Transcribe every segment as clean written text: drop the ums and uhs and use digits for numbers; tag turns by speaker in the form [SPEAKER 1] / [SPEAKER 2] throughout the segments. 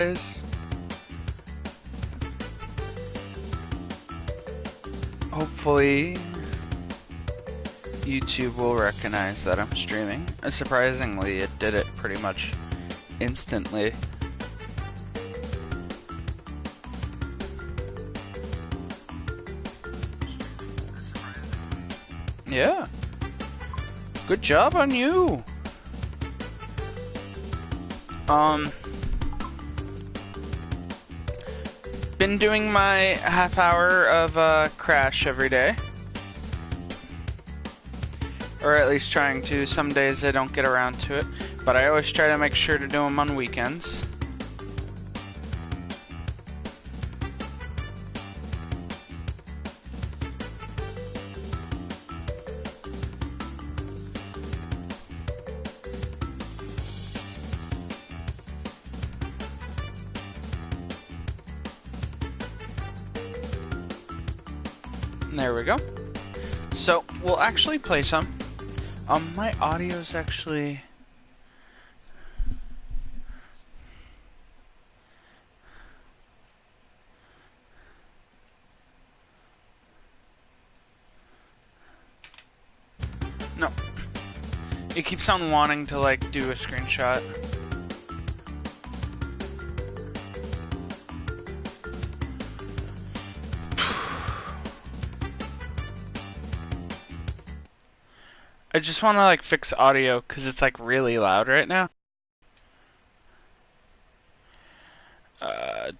[SPEAKER 1] guys. Hopefully YouTube will recognize that I'm streaming. Surprisingly, it did it pretty much instantly. Yeah. Good job on you. Been doing my half hour of Crash every day. Or at least trying to. Some days I don't get around to it, but I always try to make sure to do them on weekends. There we go. So, we'll actually play some. My audio's actually... No. It keeps on wanting to, like, do a screenshot. I just want to like fix audio because it's like really loud right now.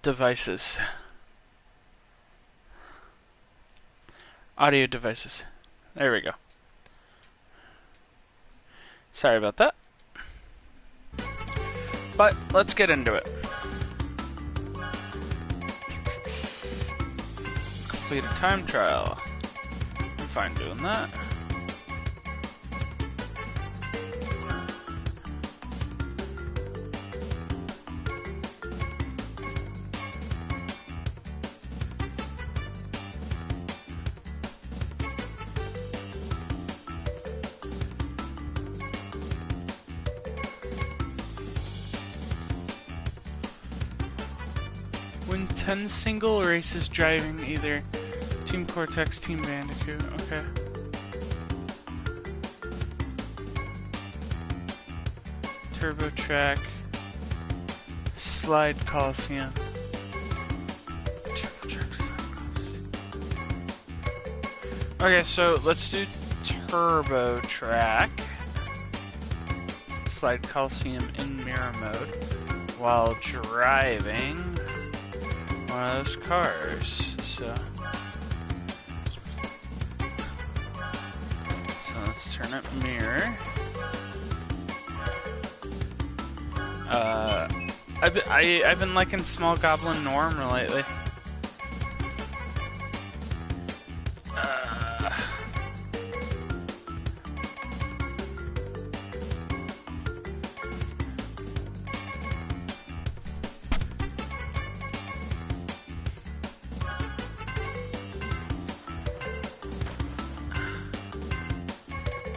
[SPEAKER 1] Devices. Audio devices. There we go. Sorry about that. But let's get into it. Complete a time trial. I'm fine doing that. Win 10 single races driving either Team Cortex, Team Bandicoot. Okay. Turbo Track. Slide Coliseum. Turbo Track, Slide Coliseum. Okay, so let's do Turbo Track. Slide Coliseum in mirror mode while driving one of those cars. So let's turn it mirror. I've been liking Small Goblin Norm lately.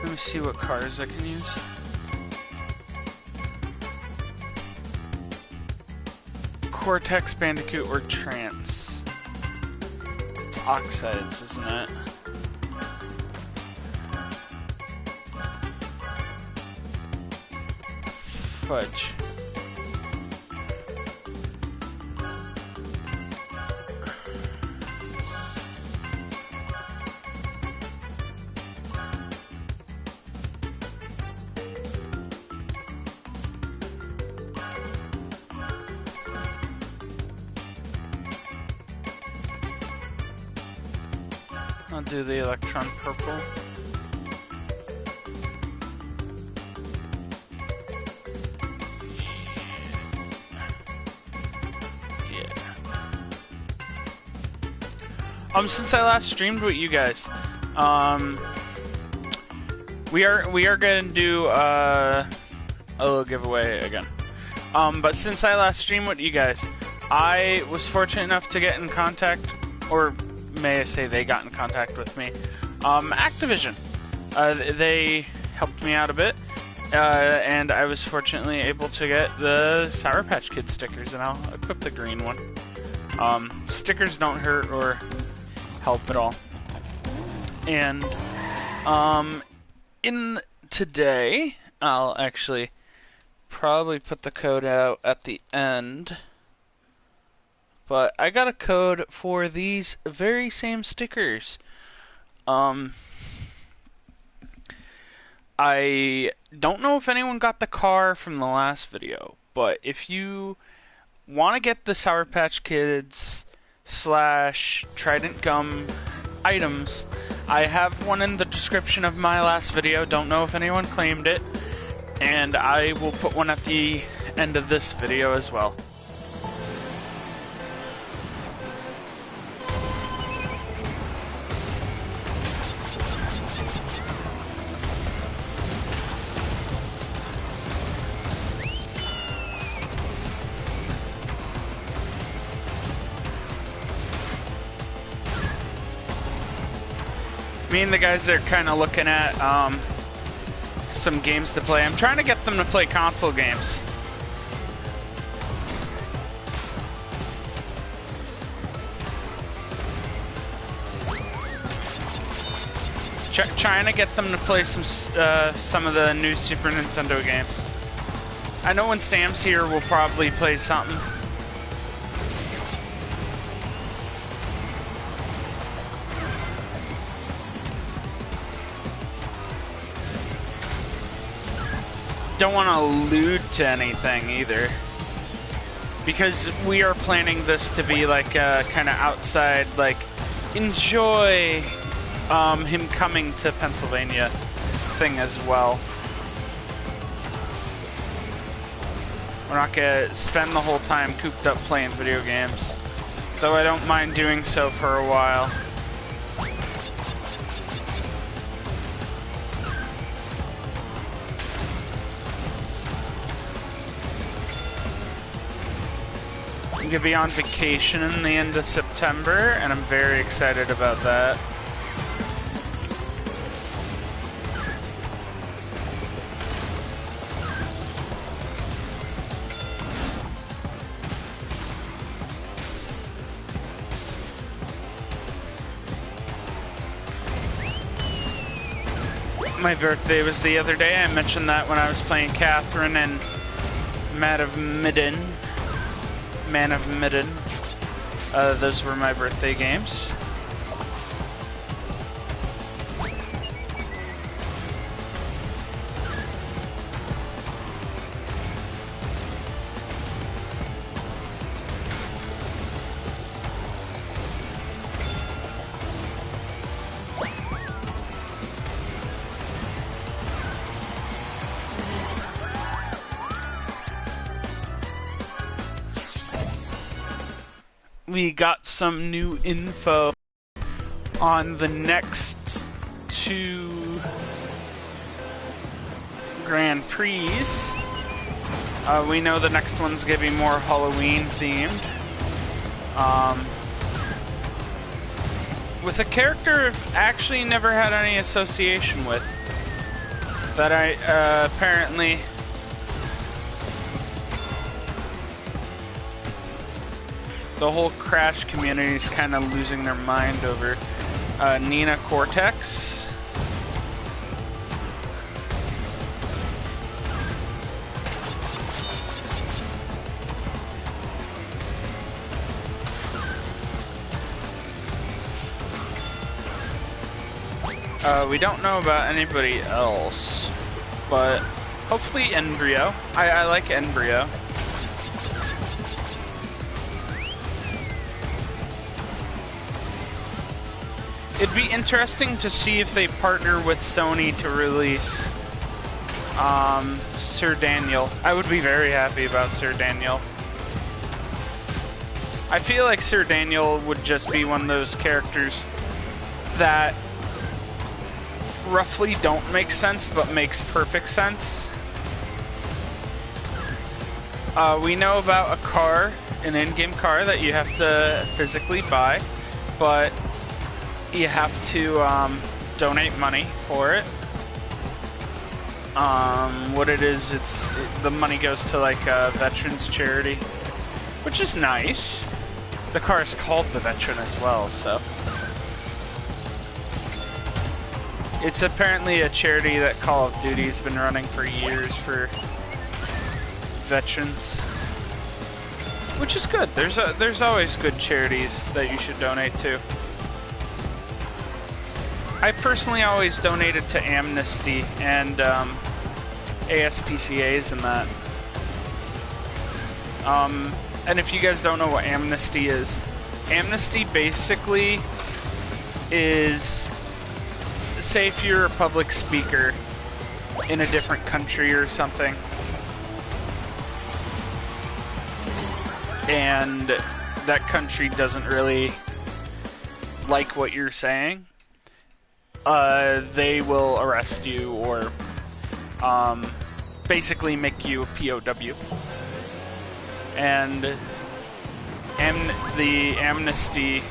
[SPEAKER 1] Let me see what cars I can use. Cortex, Bandicoot, or Trance. It's Oxides, isn't it? Fudge. I'll do the Electron Purple. Yeah. Since I last streamed with you guys, we are gonna do a little giveaway again. But since I last streamed with you guys, I was fortunate enough to get in contact, or may I say they got in contact with me. Activision. They helped me out a bit, and I was fortunately able to get the Sour Patch Kid stickers, and I'll equip the green one. Stickers don't hurt or help at all. And in today, I'll actually probably put the code out at the end. But I got a code for these very same stickers. I don't know if anyone got the car from the last video, but if you want to get the Sour Patch Kids / Trident Gum items, I have one in the description of my last video. Don't know if anyone claimed it, and I will put one at the end of this video as well. Me and the guys are kind of looking at some games to play. I'm trying to get them to play console games. Trying to get them to play some of the new Super Nintendo games. I know when Sam's here, we'll probably play something. Don't want to allude to anything either, because we are planning this to be like a kind of outside, like, enjoy him coming to Pennsylvania thing as well. We're not gonna spend the whole time cooped up playing video games, though I don't mind doing so for a while. I'm gonna be on vacation in the end of September, and I'm very excited about that. My birthday was the other day. I mentioned that when I was playing Catherine and Man of Midden. Those were my birthday games. We got some new info on the next 2 Grand Prix. We know the next one's gonna be more Halloween themed. With a character I've actually never had any association with. That I apparently the whole Crash community is kind of losing their mind over. Nina Cortex. We don't know about anybody else, but hopefully Embryo. I like Embryo. It'd be interesting to see if they partner with Sony to release Sir Daniel. I would be very happy about Sir Daniel. I feel like Sir Daniel would just be one of those characters that roughly don't make sense but makes perfect sense. We know about a car, an in-game car that you have to physically buy, but you have to donate money for it. What it is, the money goes to like a veterans charity, which is nice. The car is called the Veteran as well, so it's apparently a charity that Call of Duty's been running for years for veterans, which is good. There's always good charities that you should donate to. I personally always donated to Amnesty and ASPCA's and that. And if you guys don't know what Amnesty is, Amnesty basically is, say if you're a public speaker in a different country or something, and that country doesn't really like what you're saying, they will arrest you or basically make you a POW. And the Amnesty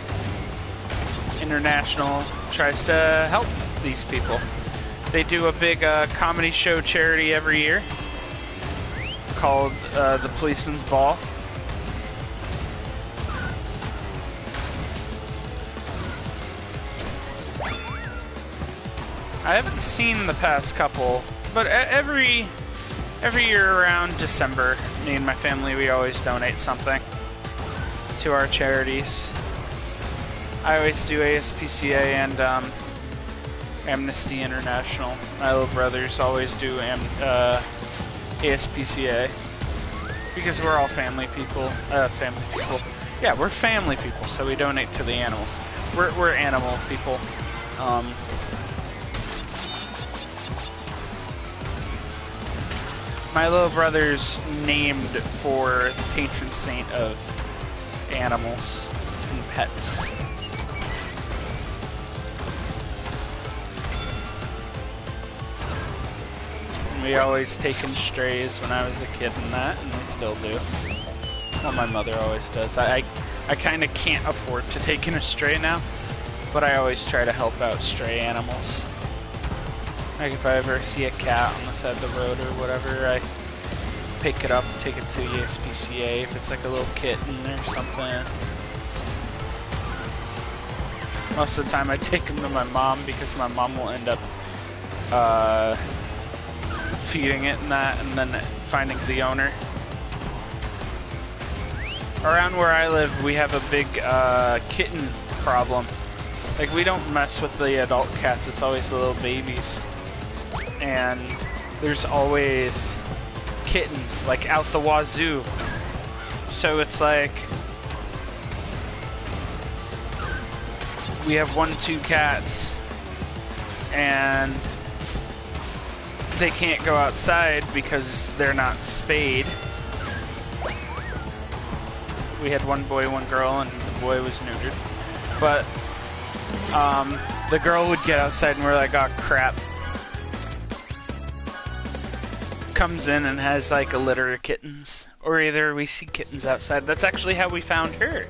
[SPEAKER 1] International tries to help these people. They do a big comedy show charity every year called the Policeman's Ball. I haven't seen the past couple, but every year around December, me and my family, we always donate something to our charities. I always do ASPCA and Amnesty International. My little brothers always do ASPCA because we're all family people. Yeah, we're family people, so we donate to the animals. We're animal people. My little brother's named for the patron saint of animals and pets. And we always taken strays when I was a kid and that, and we still do. Well, my mother always does. I kind of can't afford to take in a stray now, but I always try to help out stray animals. Like if I ever see a cat on the side of the road or whatever, I pick it up, take it to the ASPCA if it's like a little kitten or something. Most of the time I take them to my mom because my mom will end up feeding it and that, and then finding the owner. Around where I live, we have a big kitten problem. Like, we don't mess with the adult cats, it's always the little babies. And there's always kittens, like, out the wazoo. So it's like, we have 1-2 cats, and they can't go outside because they're not spayed. We had 1 boy, 1 girl, and the boy was neutered. But the girl would get outside and we're like, oh crap. Comes in and has like a litter of kittens. Or either we see kittens outside. That's actually how we found her.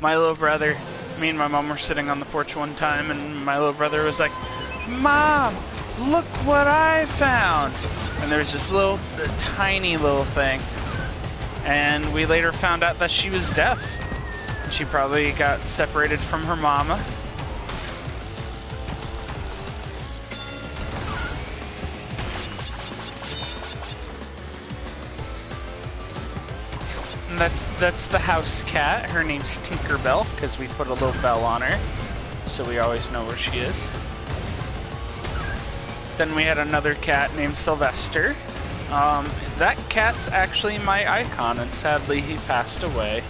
[SPEAKER 1] My little brother, me and my mom were sitting on the porch one time and my little brother was like, Mom, look what I found. And there was this little, tiny little thing. And we later found out that she was deaf. She probably got separated from her mama. And that's the house cat. Her name's Tinkerbell, because we put a little bell on her, so we always know where she is. Then we had another cat named Sylvester. That cat's actually my icon, and sadly he passed away.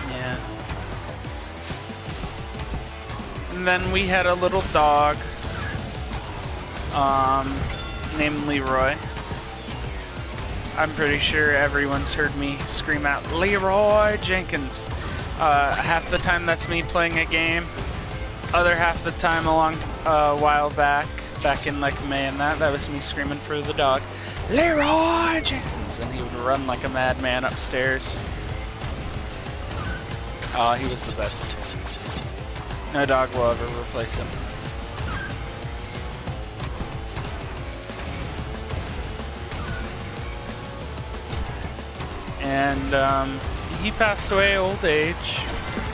[SPEAKER 1] Yeah. And then we had a little dog, named Leroy. I'm pretty sure everyone's heard me scream out, Leroy Jenkins. Half the time that's me playing a game. Other half the time a while back in like May and that was me screaming for the dog, Leroy Jenkins, and he would run like a madman upstairs. Oh, he was the best. No dog will ever replace him. And he passed away old age.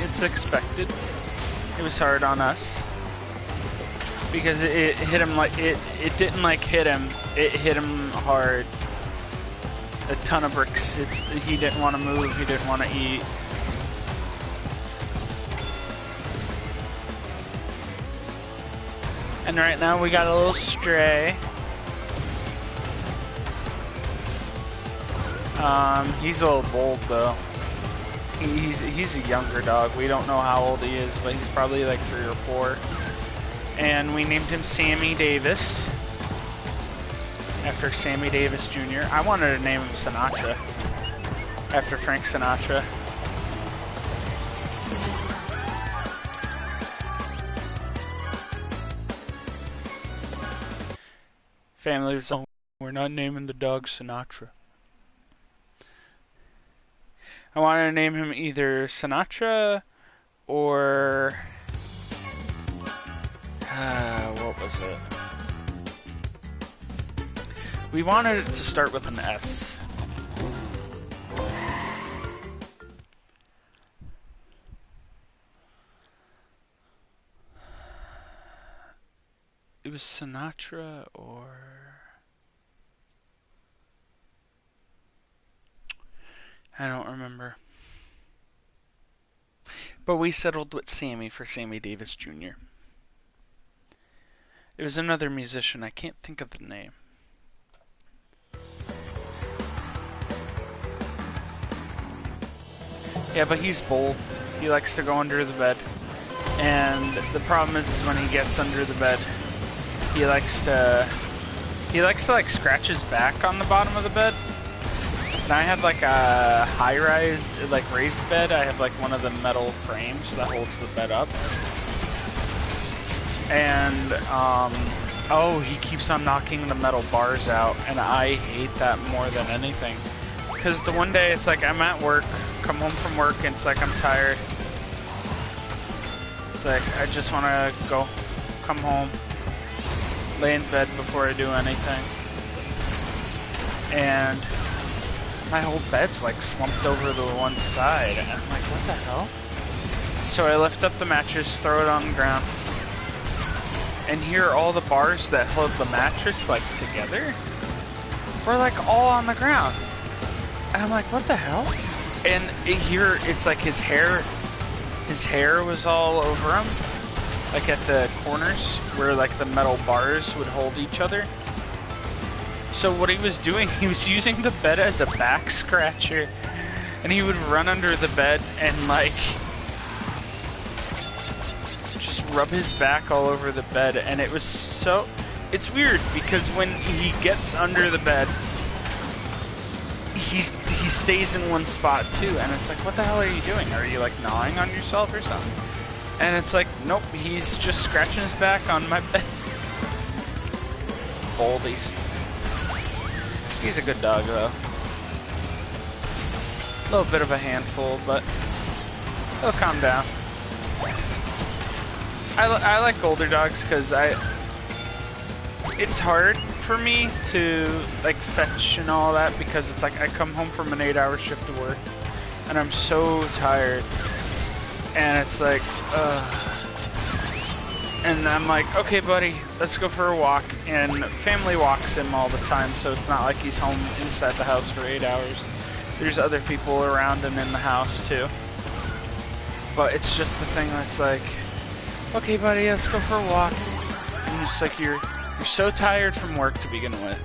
[SPEAKER 1] It's expected. It was hard on us because it hit him like it didn't like hit him. It hit him hard. A ton of bricks. He didn't want to move. He didn't want to eat. And right now we got a little stray. He's a little bold though. He's a younger dog. We don't know how old he is, but he's probably like 3 or 4. And we named him Sammy Davis, after Sammy Davis Jr. I wanted to name him Sinatra, after Frank Sinatra. Family was like, we're not naming the dog Sinatra. I wanted to name him either Sinatra or what was it? We wanted it to start with an S. It was Sinatra or... I don't remember. But we settled with Sammy for Sammy Davis Jr. It was another musician. I can't think of the name. Yeah, but he's bold. He likes to go under the bed. And the problem is when he gets under the bed, he likes to like scratch his back on the bottom of the bed. And I have like a high-rise, like raised bed. I have like one of the metal frames that holds the bed up. And, oh, he keeps on knocking the metal bars out, and I hate that more than anything. Because the one day it's like I'm at work, come home from work, and it's like I'm tired. It's like I just want to go, come home, lay in bed before I do anything. And my whole bed's like slumped over to one side, and I'm like, what the hell? So I lift up the mattress, throw it on the ground, and here all the bars that hold the mattress like together were like all on the ground. And I'm like, what the hell? And here it's like his hair was all over him, like at the corners where like the metal bars would hold each other. So what he was doing, he was using the bed as a back scratcher, and he would run under the bed and like just rub his back all over the bed. And it was so, it's weird because when he gets under the bed, he stays in one spot too, and it's like, what the hell are you doing? Are you like gnawing on yourself or something? And it's like, nope, he's just scratching his back on my bed. Boldies. He's a good dog though. A little bit of a handful, but he'll calm down. I like older dogs because it's hard for me to like fetch and all that, because it's like I come home from an 8-hour shift to work and I'm so tired, and it's like and I'm like, okay buddy, let's go for a walk. And family walks him all the time, so it's not like he's home inside the house for 8 hours. There's other people around and in the house too, but it's just the thing that's like, okay buddy, let's go for a walk. And it's like you're so tired from work to begin with.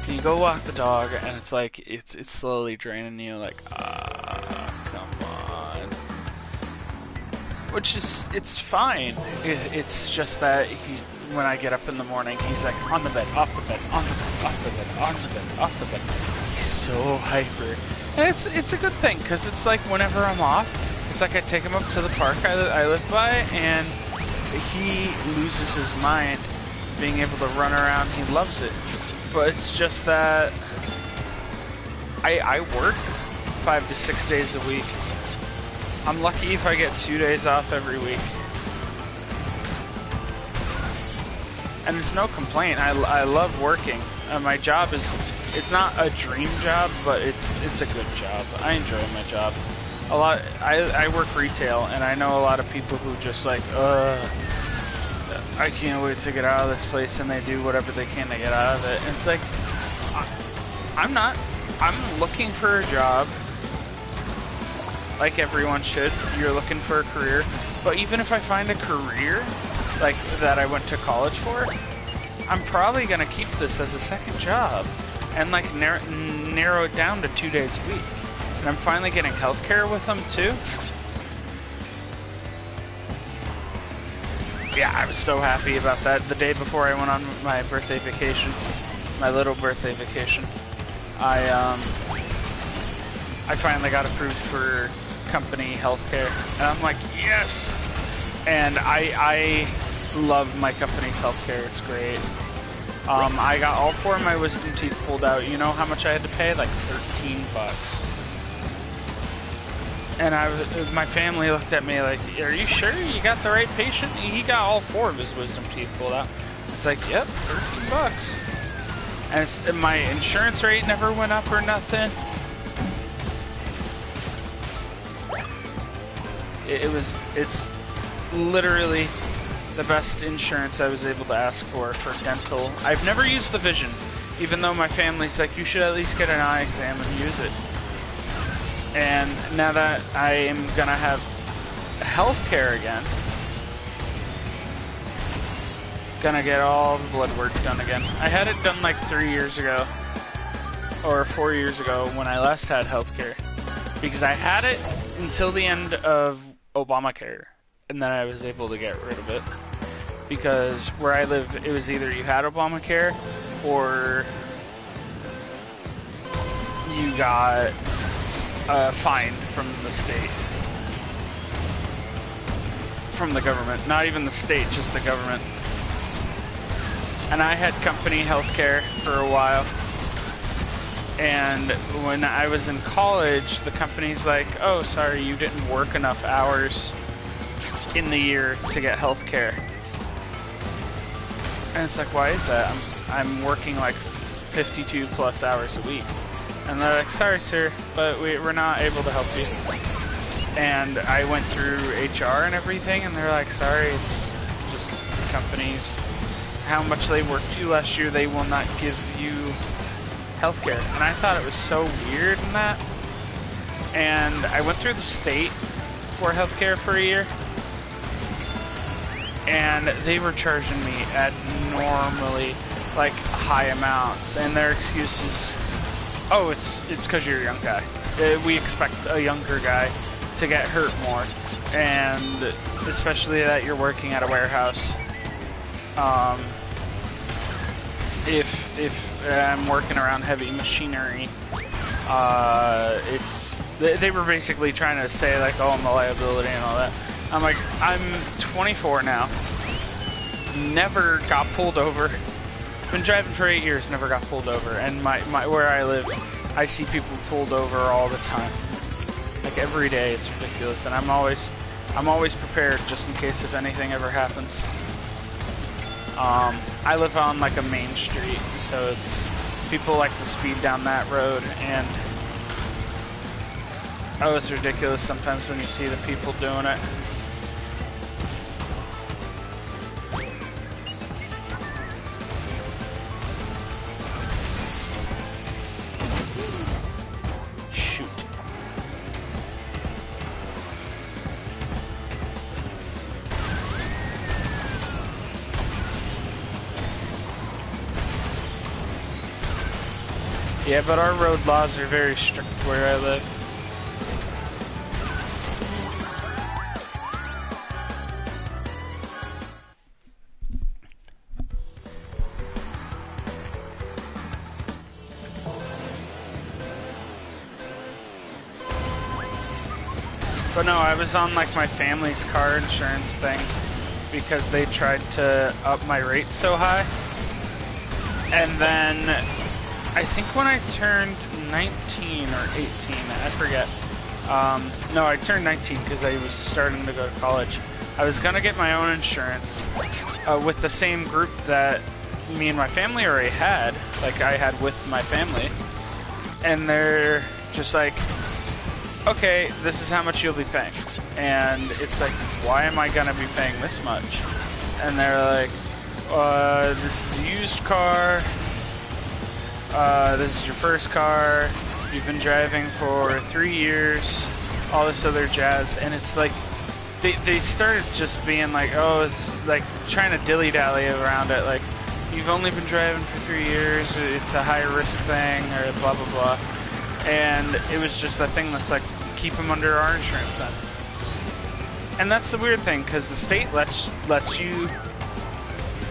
[SPEAKER 1] And you go walk the dog, and it's like it's slowly draining you. Like, come on. Which is, it's fine. It's just that when I get up in the morning, he's like on the bed, off the bed, on the bed, off the bed, on the bed, off the bed. He's so hyper, and it's a good thing, because it's like whenever I'm off, it's like I take him up to the park I live by, and he loses his mind being able to run around. He loves it. But it's just that I work 5 to 6 days a week, I'm lucky if I get 2 days off every week. And it's no complaint. I love working. My job is, it's not a dream job, but it's a good job. I enjoy my job. I work retail, and I know a lot of people who just like, I can't wait to get out of this place, and they do whatever they can to get out of it. And it's like, I'm not. I'm looking for a job, like everyone should. You're looking for a career. But even if I find a career, like, that I went to college for, I'm probably going to keep this as a second job and, like, narrow it down to 2 days a week. And I'm finally getting healthcare with them, too. Yeah, I was so happy about that. The day before I went on my birthday vacation, my little birthday vacation, I finally got approved for company healthcare. And I'm like, yes! And I love my company's healthcare. It's great. I got all 4 of my wisdom teeth pulled out. You know how much I had to pay? Like $13. And my family looked at me like, are you sure you got the right patient? He got all 4 of his wisdom teeth pulled out. It's like, yep, $13. And my insurance rate never went up or nothing. It's literally the best insurance I was able to ask for dental. I've never used the vision, even though my family's like, you should at least get an eye exam and use it. And now that I am gonna have healthcare again, gonna get all the blood work done again. I had it done like 3 years ago, or 4 years ago when I last had healthcare, because I had it until the end of Obamacare, and then I was able to get rid of it. Because where I live, it was either you had Obamacare, or you got fined from the state. From the government. Not even the state, just the government. And I had company healthcare for a while. And when I was in college, the company's like, oh, sorry, you didn't work enough hours in the year to get healthcare. And it's like, why is that? I'm working like 52 plus hours a week. And they're like, sorry, sir, but we're not able to help you. And I went through HR and everything, and they're like, sorry, it's just companies. How much they worked you last year, they will not give you healthcare. And I thought it was so weird in that. And I went through the state for healthcare for a year. And they were charging me abnormally, like, high amounts. And their excuses, oh, it's because you're a young guy. We expect a younger guy to get hurt more. And especially that you're working at a warehouse. If I'm working around heavy machinery, they were basically trying to say like, oh, I'm a liability and all that. I'm like, I'm 24 now, never got pulled over, been driving for 8 years, never got pulled over, and where I live, I see people pulled over all the time, like every day. It's ridiculous, and I'm always prepared just in case if anything ever happens. I live on like a main street, so people like to speed down that road, and oh, it's ridiculous sometimes when you see the people doing it. Shoot. Yeah, but our road laws are very strict where I live. But no, I was on like my family's car insurance thing because they tried to up my rate so high. And then I think when I turned 19 or 18, I forget, No, I turned 19 because I was starting to go to college. I was gonna get my own insurance with the same group that me and my family already had, like I had with my family. And they're just like, okay, this is how much you'll be paying. And it's like, why am I gonna be paying this much? And they're like, this is a used car. This is your first car. You've been driving for 3 years. All this other jazz. And it's like, they started just being like, oh, it's like trying to dilly-dally around it. Like, you've only been driving for 3 years. It's a high-risk thing, or blah, blah, blah. And it was just that thing that's like, keep them under our insurance then. And that's the weird thing, because the state lets you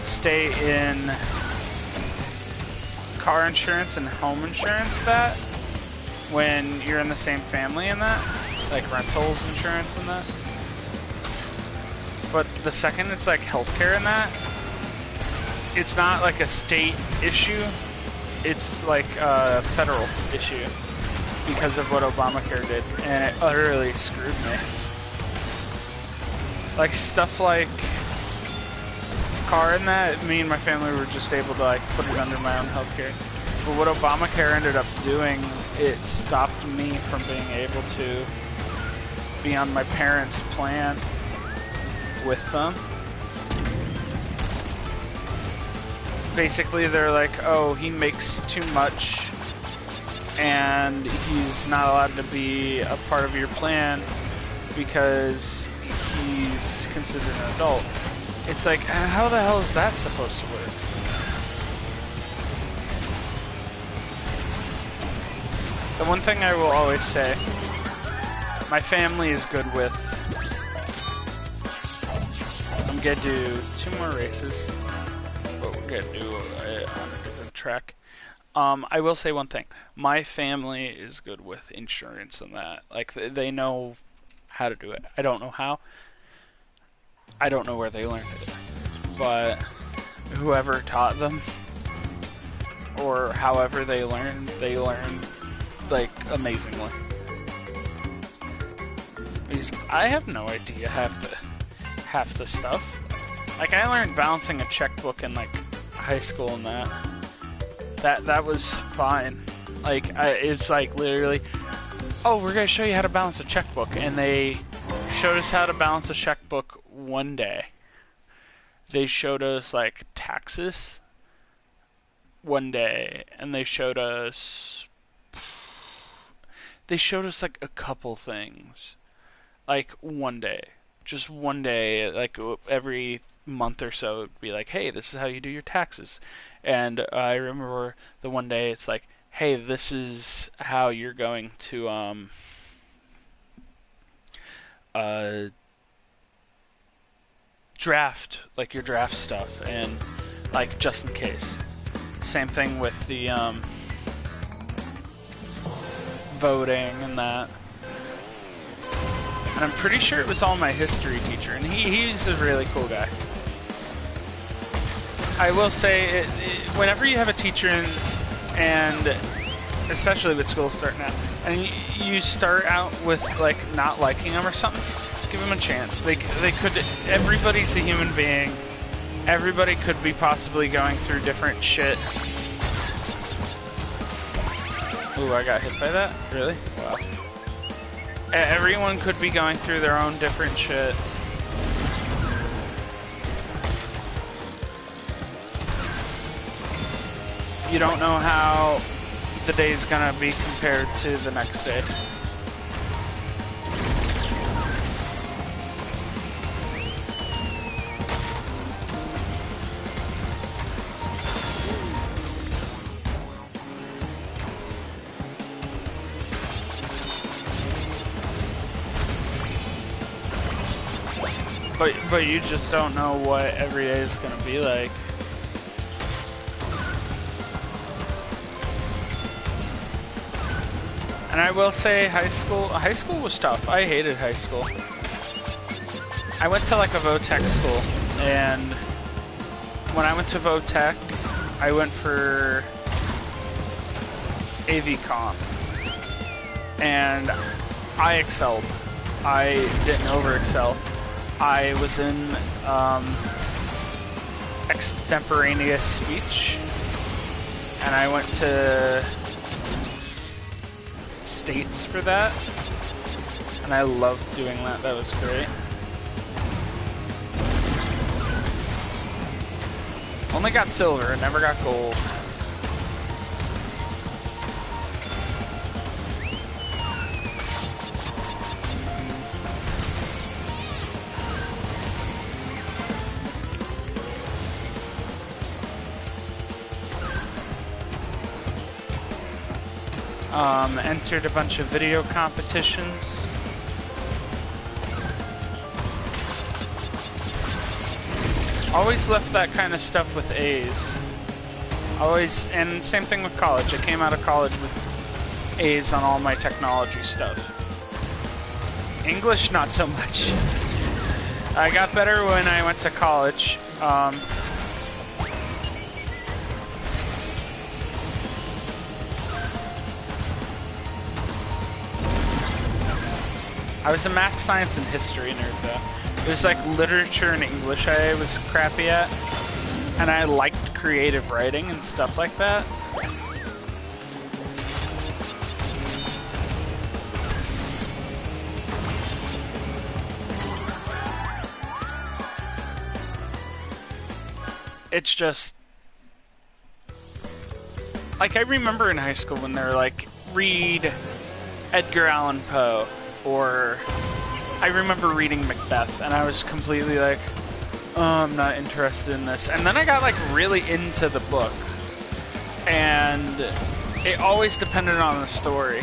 [SPEAKER 1] stay in car insurance and home insurance that when you're in the same family and that, like rentals insurance and that. But the second it's like healthcare and that, it's not like a state issue, it's like a federal issue because of what Obamacare did, and it utterly screwed me. Like stuff like car and that, me and my family were just able to like put it under my own healthcare. But what Obamacare ended up doing, it stopped me from being able to be on my parents' plan with them. Basically, they're like, oh, he makes too much and he's not allowed to be a part of your plan because he's considered an adult. It's like, how the hell is that supposed to work? The one thing I will always say, my family is good with. I'm gonna do 2 more races, but we're gonna do it on a different track. I will say one thing. My family is good with insurance and that. Like, they know how to do it. I don't know how. I don't know where they learned it. But whoever taught them, or however they learned like amazingly. Because I have no idea half the stuff. Like, I learned balancing a checkbook in like high school and that was fine. Like, it's like literally, oh, we're gonna show you how to balance a checkbook, and they showed us how to balance a checkbook one day. They showed us like taxes one day, and they showed us like a couple things like one day, just one day, like every month or so it'd be like, hey, this is how you do your taxes. And I remember the one day it's like, hey, this is how you're going to draft, like your draft stuff, and like just in case. Same thing with the voting and that. And I'm pretty sure it was all my history teacher, and he's a really cool guy. I will say, whenever you have a teacher and especially with school starting out, and you start out with like not liking them or something, give them a chance. They could. Everybody's a human being. Everybody could be possibly going through different shit. Ooh, I got hit by that? Really? Wow. Everyone could be going through their own different shit. You don't know how the day's gonna be compared to the next day. But you just don't know what every day is gonna be like. And I will say high school was tough. I hated high school. I went to like a Votech school, and when I went to Votech, I went for AV Comp. And I excelled. I didn't over-excel. I was in extemporaneous speech, and I went to States for that, and I loved doing that. That was great. Only got silver, never got gold. Entered a bunch of video competitions. Always left that kind of stuff with A's. Always, and same thing with college. I came out of college with A's on all my technology stuff. English, not so much. I got better when I went to college. I was a math, science, and history nerd, though. It was like literature and English I was crappy at, and I liked creative writing and stuff like that. It's just... like, I remember in high school when they were like, read Edgar Allan Poe. Or I remember reading Macbeth, and I was completely like, oh, I'm not interested in this. And then I got like really into the book, and it always depended on the story.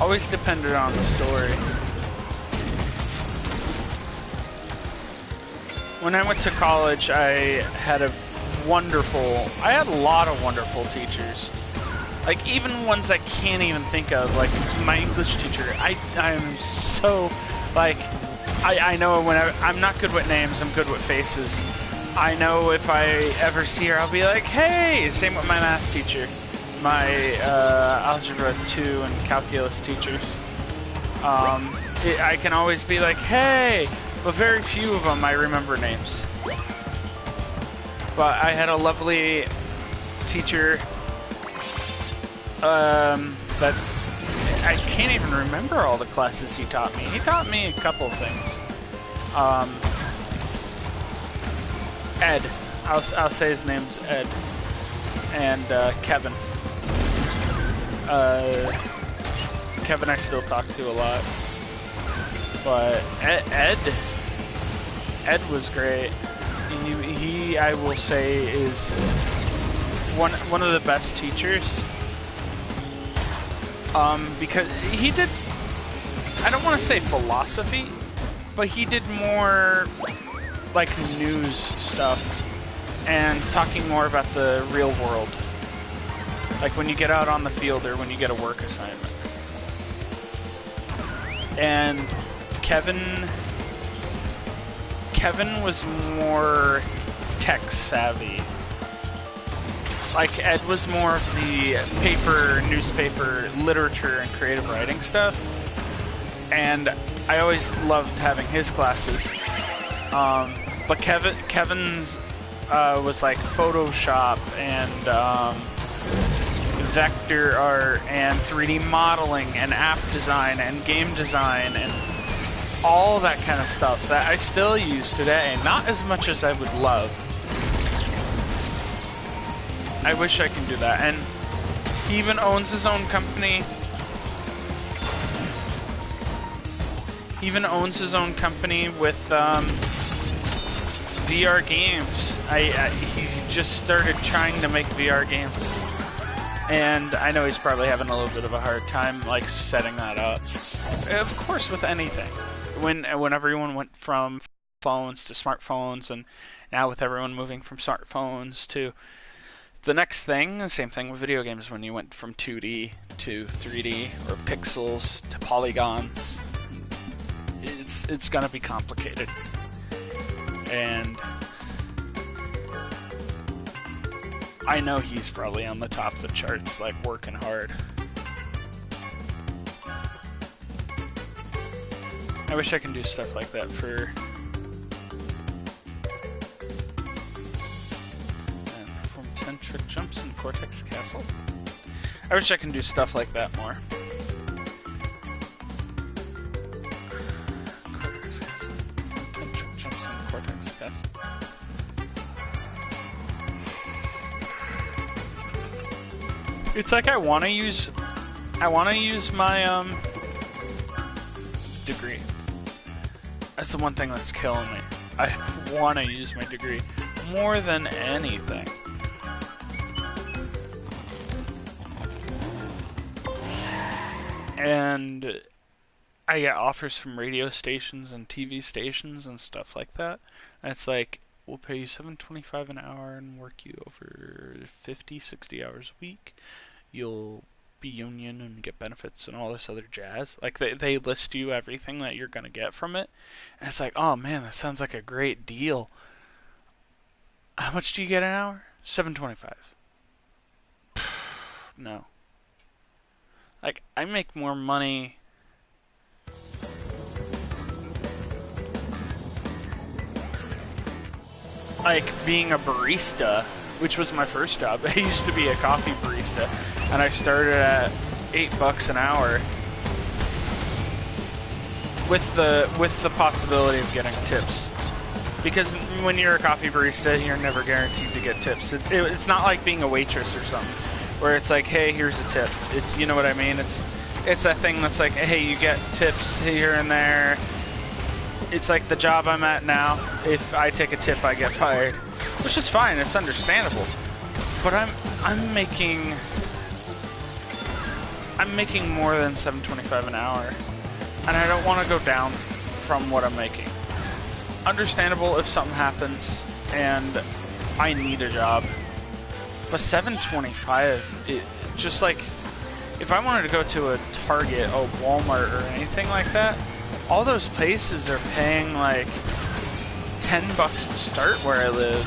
[SPEAKER 1] Always depended on the story. When I went to college, I had a lot of wonderful teachers. Like, even ones I can't even think of, like my English teacher. I'm so, like, I know when I'm not good with names, I'm good with faces. I know if I ever see her, I'll be like, hey! Same with my math teacher. My Algebra 2 and Calculus teachers. I can always be like, hey! But very few of them I remember names. But I had a lovely teacher that I can't even remember all the classes he taught me. He taught me a couple of things. Ed. I'll say his name's Ed. And Kevin. Kevin I still talk to a lot. But Ed was great. He I will say is one of the best teachers. Because he did, I don't want to say philosophy, but he did more like news stuff and talking more about the real world. Like when you get out on the field or when you get a work assignment. And Kevin was more tech savvy. Like Ed was more of the paper, newspaper, literature, and creative writing stuff. And I always loved having his classes. But Kevin's was like Photoshop and vector art and 3D modeling and app design and game design and all that kind of stuff that I still use today. Not as much as I would love. I wish I can do that. And he even owns his own company. He even owns his own company with VR games. He just started trying to make VR games. And I know he's probably having a little bit of a hard time, like, setting that up. Of course, with anything. When everyone went from phones to smartphones, and now with everyone moving from smartphones to The next thing, the same thing with video games, when you went from 2D to 3D or pixels to polygons, it's gonna be complicated. And I know he's probably on the top of the charts, like working hard. I wish I can do stuff like that for... And perform 10 trick jumps in Cortex Castle. I wish I can do stuff like that more. Cortex Castle. Perform 10 trick jumps in Cortex Castle. It's like I want to use my degree. That's the one thing that's killing me. I want to use my degree more than anything. And I get offers from radio stations and TV stations and stuff like that. And it's like, we'll pay you $7.25 an hour and work you over 50, 60 hours a week. You'll be union and get benefits and all this other jazz. Like, they list you everything that you're going to get from it. And it's like, oh man, that sounds like a great deal. How much do you get an hour? $7.25. No. Like, I make more money... like, being a barista, which was my first job. I used to be a coffee barista, and I started at $8 an hour with the possibility of getting tips. Because when you're a coffee barista, you're never guaranteed to get tips. It's not like being a waitress or something, where it's like, hey, here's a tip. You know what I mean? It's that thing that's like, hey, you get tips here and there. It's like the job I'm at now. If I take a tip, I get fired, which is fine. It's understandable. But I'm making more than $7.25 an hour, and I don't want to go down from what I'm making. Understandable if something happens and I need a job, but $7.25, just like if I wanted to go to a Target, a Walmart, or anything like that. All those places are paying like $10 to start where I live.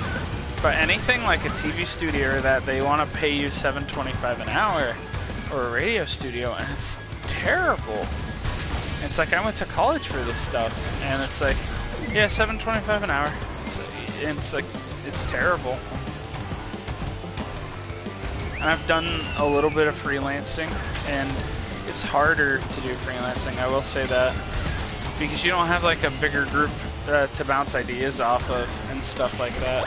[SPEAKER 1] But anything like a TV studio or that, they want to pay you $7.25 an hour, or a radio studio, and it's terrible. It's like I went to college for this stuff, and it's like, yeah, $7.25 an hour. It's like, it's terrible. And I've done a little bit of freelancing, and it's harder to do freelancing, I will say that. Because you don't have like a bigger group to bounce ideas off of and stuff like that.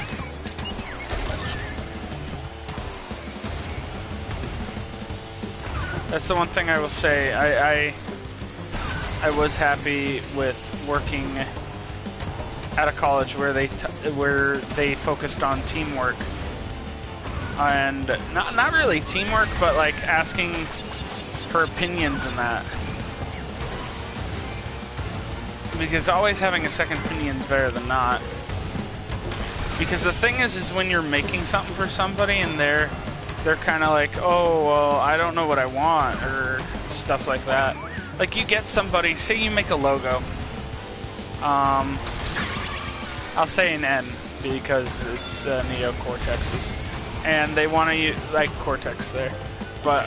[SPEAKER 1] That's the one thing I will say. I was happy with working at a college where they focused on teamwork, and not really teamwork, but like asking for opinions in that. Because always having a second opinion is better than not. Because the thing is when you're making something for somebody and they're kind of like, oh, well, I don't know what I want, or stuff like that. Like, you get somebody, say you make a logo. I'll say an N because it's Neo Cortex's, and they want to use like Cortex there. But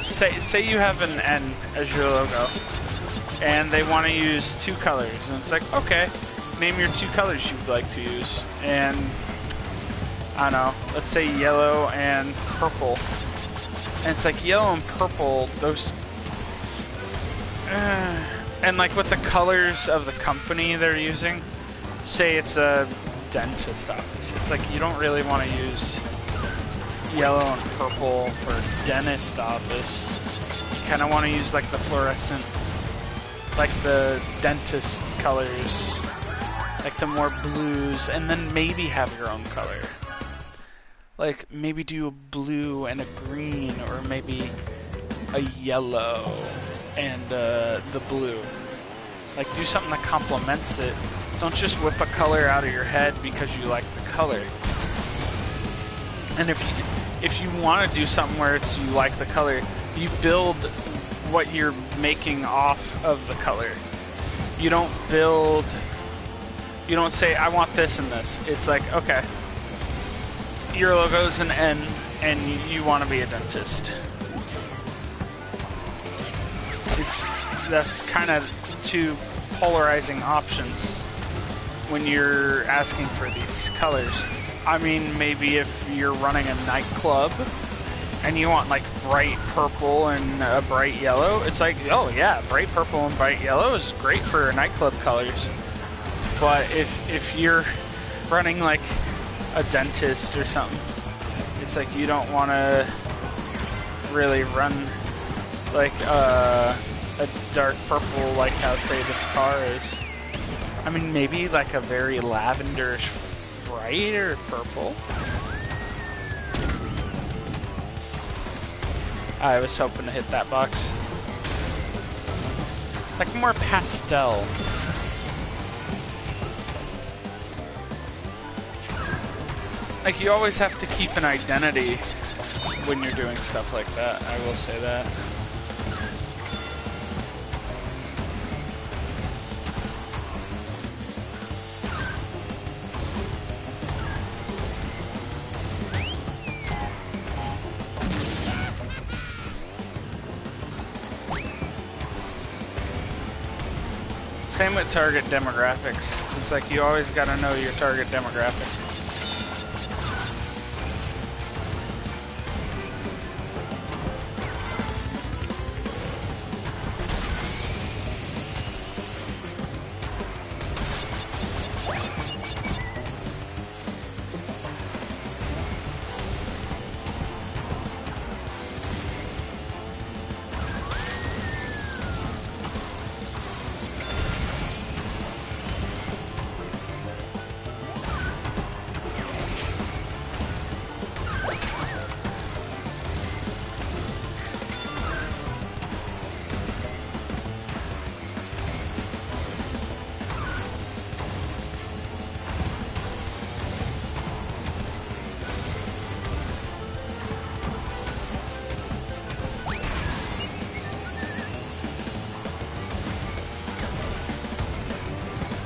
[SPEAKER 1] say you have an N as your logo, and they want to use 2 colors, and it's like, okay, name your 2 colors you'd like to use, and I don't know, let's say yellow and purple, and it's like yellow and purple, those, and like with the colors of the company they're using, say it's a dentist office, it's like you don't really want to use yellow and purple for dentist office. You kind of want to use like the fluorescent, like the dentist colors, like the more blues, and then maybe have your own color. Like maybe do a blue and a green, or maybe a yellow and the blue. Like do something that complements it. Don't just whip a color out of your head because you like the color. And if if you want to do something where it's you like the color, you build what you're making off of the color. You don't build, you don't say, I want this and this. It's like, okay, your logo's an N and you want to be a dentist. That's kind of two polarizing options when you're asking for these colors. I mean, maybe if you're running a nightclub and you want like bright purple and a bright yellow, it's like, oh yeah, bright purple and bright yellow is great for nightclub colors. But if you're running like a dentist or something, it's like you don't want to really run like a dark purple like how, say, this car is. I mean, maybe like a very lavenderish brighter purple. I was hoping to hit that box. Like more pastel. Like, you always have to keep an identity when you're doing stuff like that, I will say that. Same with target demographics. It's like you always gotta know your target demographics.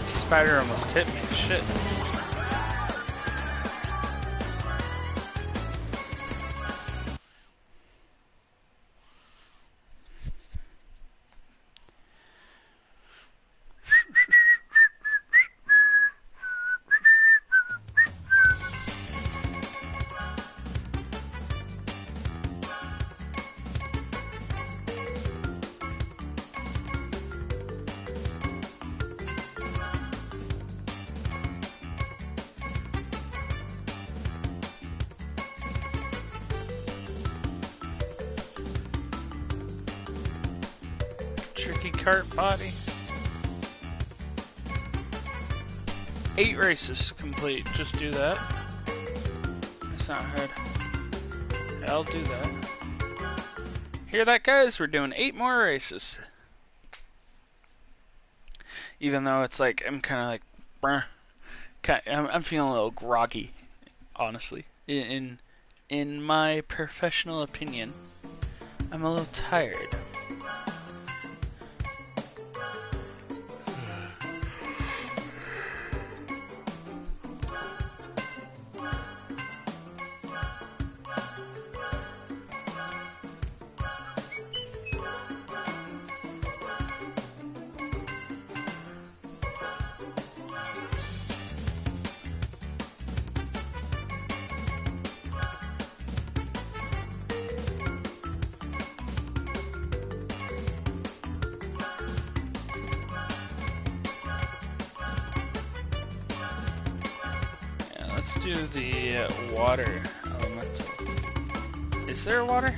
[SPEAKER 1] Spider almost hit me. Shit. Tricky cart body. 8 races complete. Just do that. That's not hard. Yeah, I'll do that. Hear that, guys? We're doing 8 more races. Even though it's like, I'm kind of like, I'm feeling a little groggy, honestly. In my professional opinion, I'm a little tired. Let's do the water elemental. Is there a water?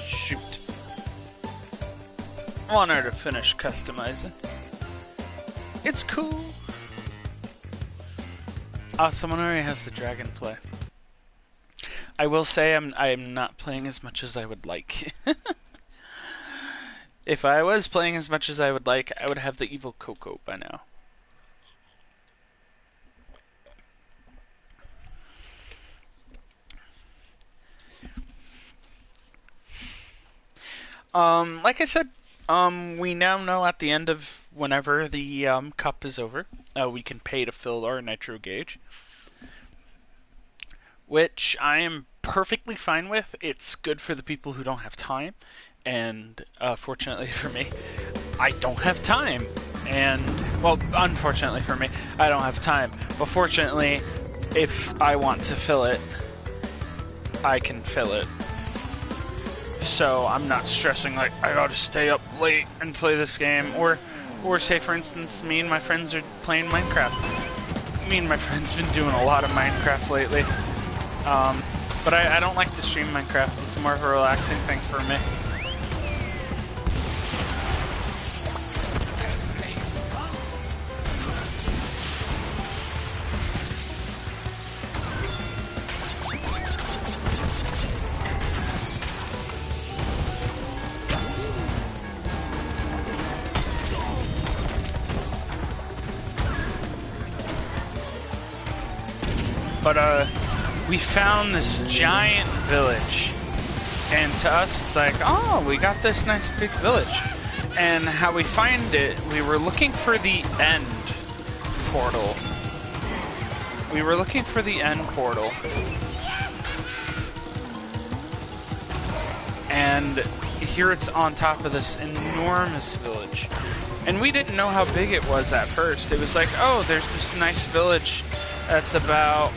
[SPEAKER 1] Shoot. I want her to finish customizing. It's cool. Oh, someone already has the dragonfly. I will say I'm not playing as much as I would like. If I was playing as much as I would like, I would have the evil Coco by now. Like I said, we now know at the end of whenever the cup is over, we can pay to fill our nitro gauge. Which I am perfectly fine with. It's good for the people who don't have time, and fortunately for me, I don't have time. And, well, unfortunately for me, I don't have time. But fortunately, if I want to fill it, I can fill it. So I'm not stressing like I gotta stay up late and play this game, or say for instance, me and my friends are playing Minecraft. Me and my friends have been doing a lot of Minecraft lately. But I don't like to stream Minecraft. It's more of a relaxing thing for me. But, we found this giant village, and to us it's like, oh, we got this nice big village. And how we find it, we were looking for the end portal. We were looking for the end portal. And here it's on top of this enormous village. And we didn't know how big it was at first. It was like, oh, there's this nice village that's about...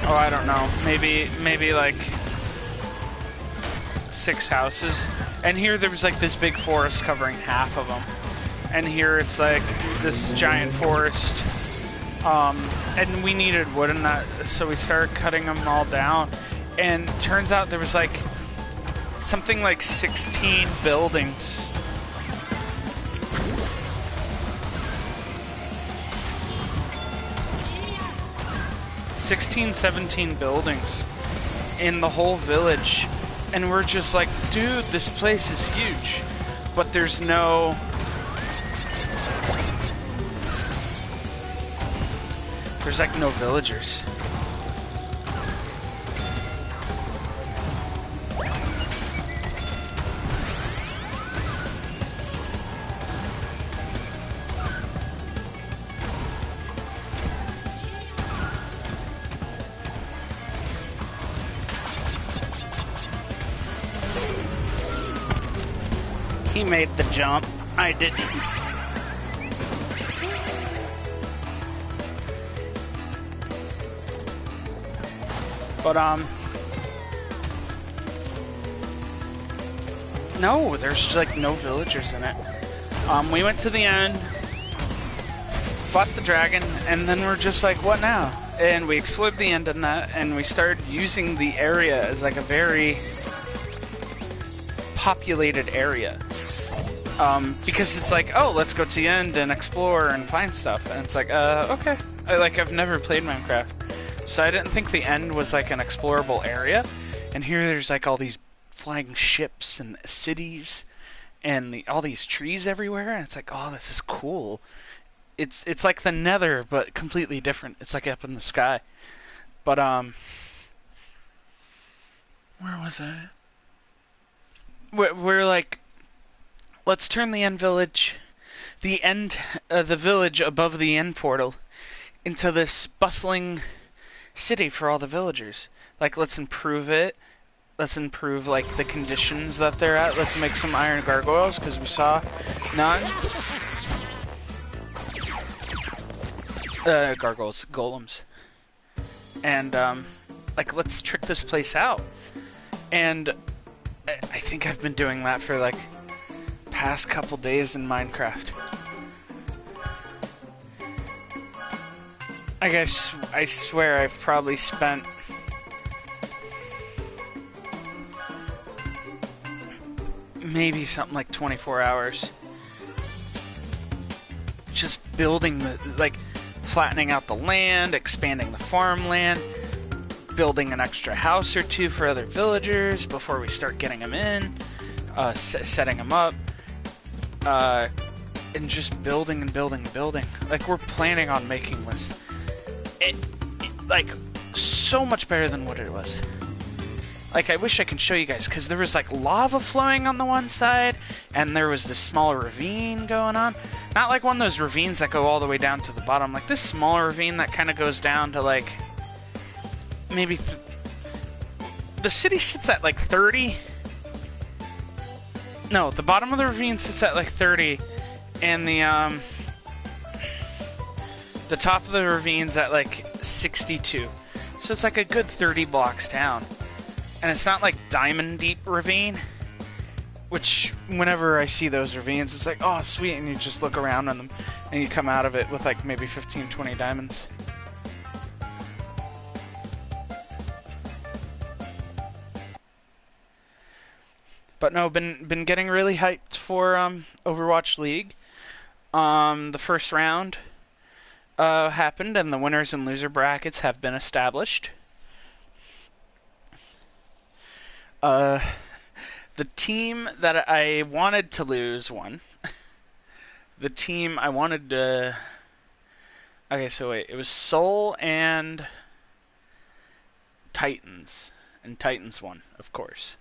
[SPEAKER 1] oh, I don't know, maybe like 6 houses. And here there was like this big forest covering half of them. And here it's like this giant forest. And we needed wood in that, so we started cutting them all down. And turns out there was like something like 16 buildings. 16, 17 buildings in the whole village, and we're just like, dude, this place is huge, but there's no... there's like no villagers. He made the jump. I didn't. But, no, there's like no villagers in it. We went to the end, fought the dragon, and then we're just like, what now? And we explored the end of that, and we started using the area as like a very populated area. Because it's like, oh, let's go to the end and explore and find stuff. And it's like, okay. I've never played Minecraft, so I didn't think the end was like an explorable area. And here there's like all these flying ships and cities and all these trees everywhere. And it's like, oh, this is cool. It's like the Nether, but completely different. It's like up in the sky. But, where was I? We're like... let's turn the end village, the village above the end portal, into this bustling city for all the villagers. Like, let's improve it. Let's improve, like, the conditions that they're at. Let's make some iron gargoyles, because we saw none. Gargoyles, golems. And, like, let's trick this place out. And I think I've been doing that for, like, past couple days in Minecraft. I guess I swear I've probably spent maybe something like 24 hours. Just building flattening out the land, expanding the farmland, building an extra house or two for other villagers before we start getting them in, setting them up, and just building and building and building. Like, we're planning on making this like so much better than what it was. Like, I wish I could show you guys, because there was like lava flowing on the one side, and there was this small ravine going on. Not like one of those ravines that go all the way down to the bottom, like this small ravine that kind of goes down to like maybe the city sits at like 30. No, the bottom of the ravine sits at like 30, and the top of the ravine's at like 62. So it's like a good 30 blocks down. And it's not like diamond deep ravine, which whenever I see those ravines, it's like, oh sweet, and you just look around on them and you come out of it with like maybe 15, 20 diamonds. But no, been getting really hyped for Overwatch League. The first round happened, and the winners and loser brackets have been established. The team that I wanted to lose won. The team I wanted to... Okay, so wait. It was Soul and Titans. And Titans won, of course.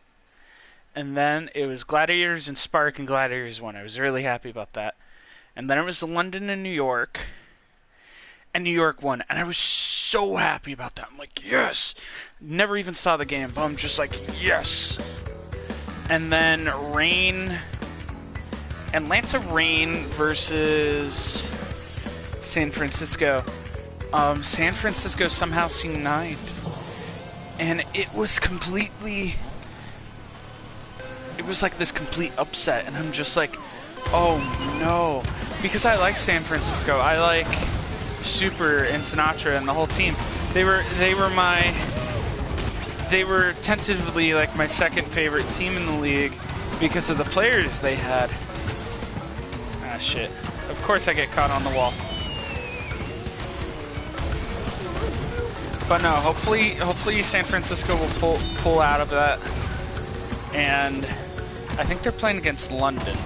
[SPEAKER 1] And then it was Gladiators and Spark, and Gladiators won. I was really happy about that. And then it was London and New York. And New York won. And I was so happy about that. I'm like, yes! Never even saw the game, but I'm just like, yes! And then Rain... And Lance of Rain versus San Francisco. San Francisco somehow C9'd. And it was completely... It was like this complete upset, and I'm just like, oh no. Because I like San Francisco. I like Super and Sinatra and the whole team. They were tentatively like my second favorite team in the league because of the players they had. Ah shit. Of course I get caught on the wall. But no, hopefully San Francisco will pull out of that. And I think they're playing against London.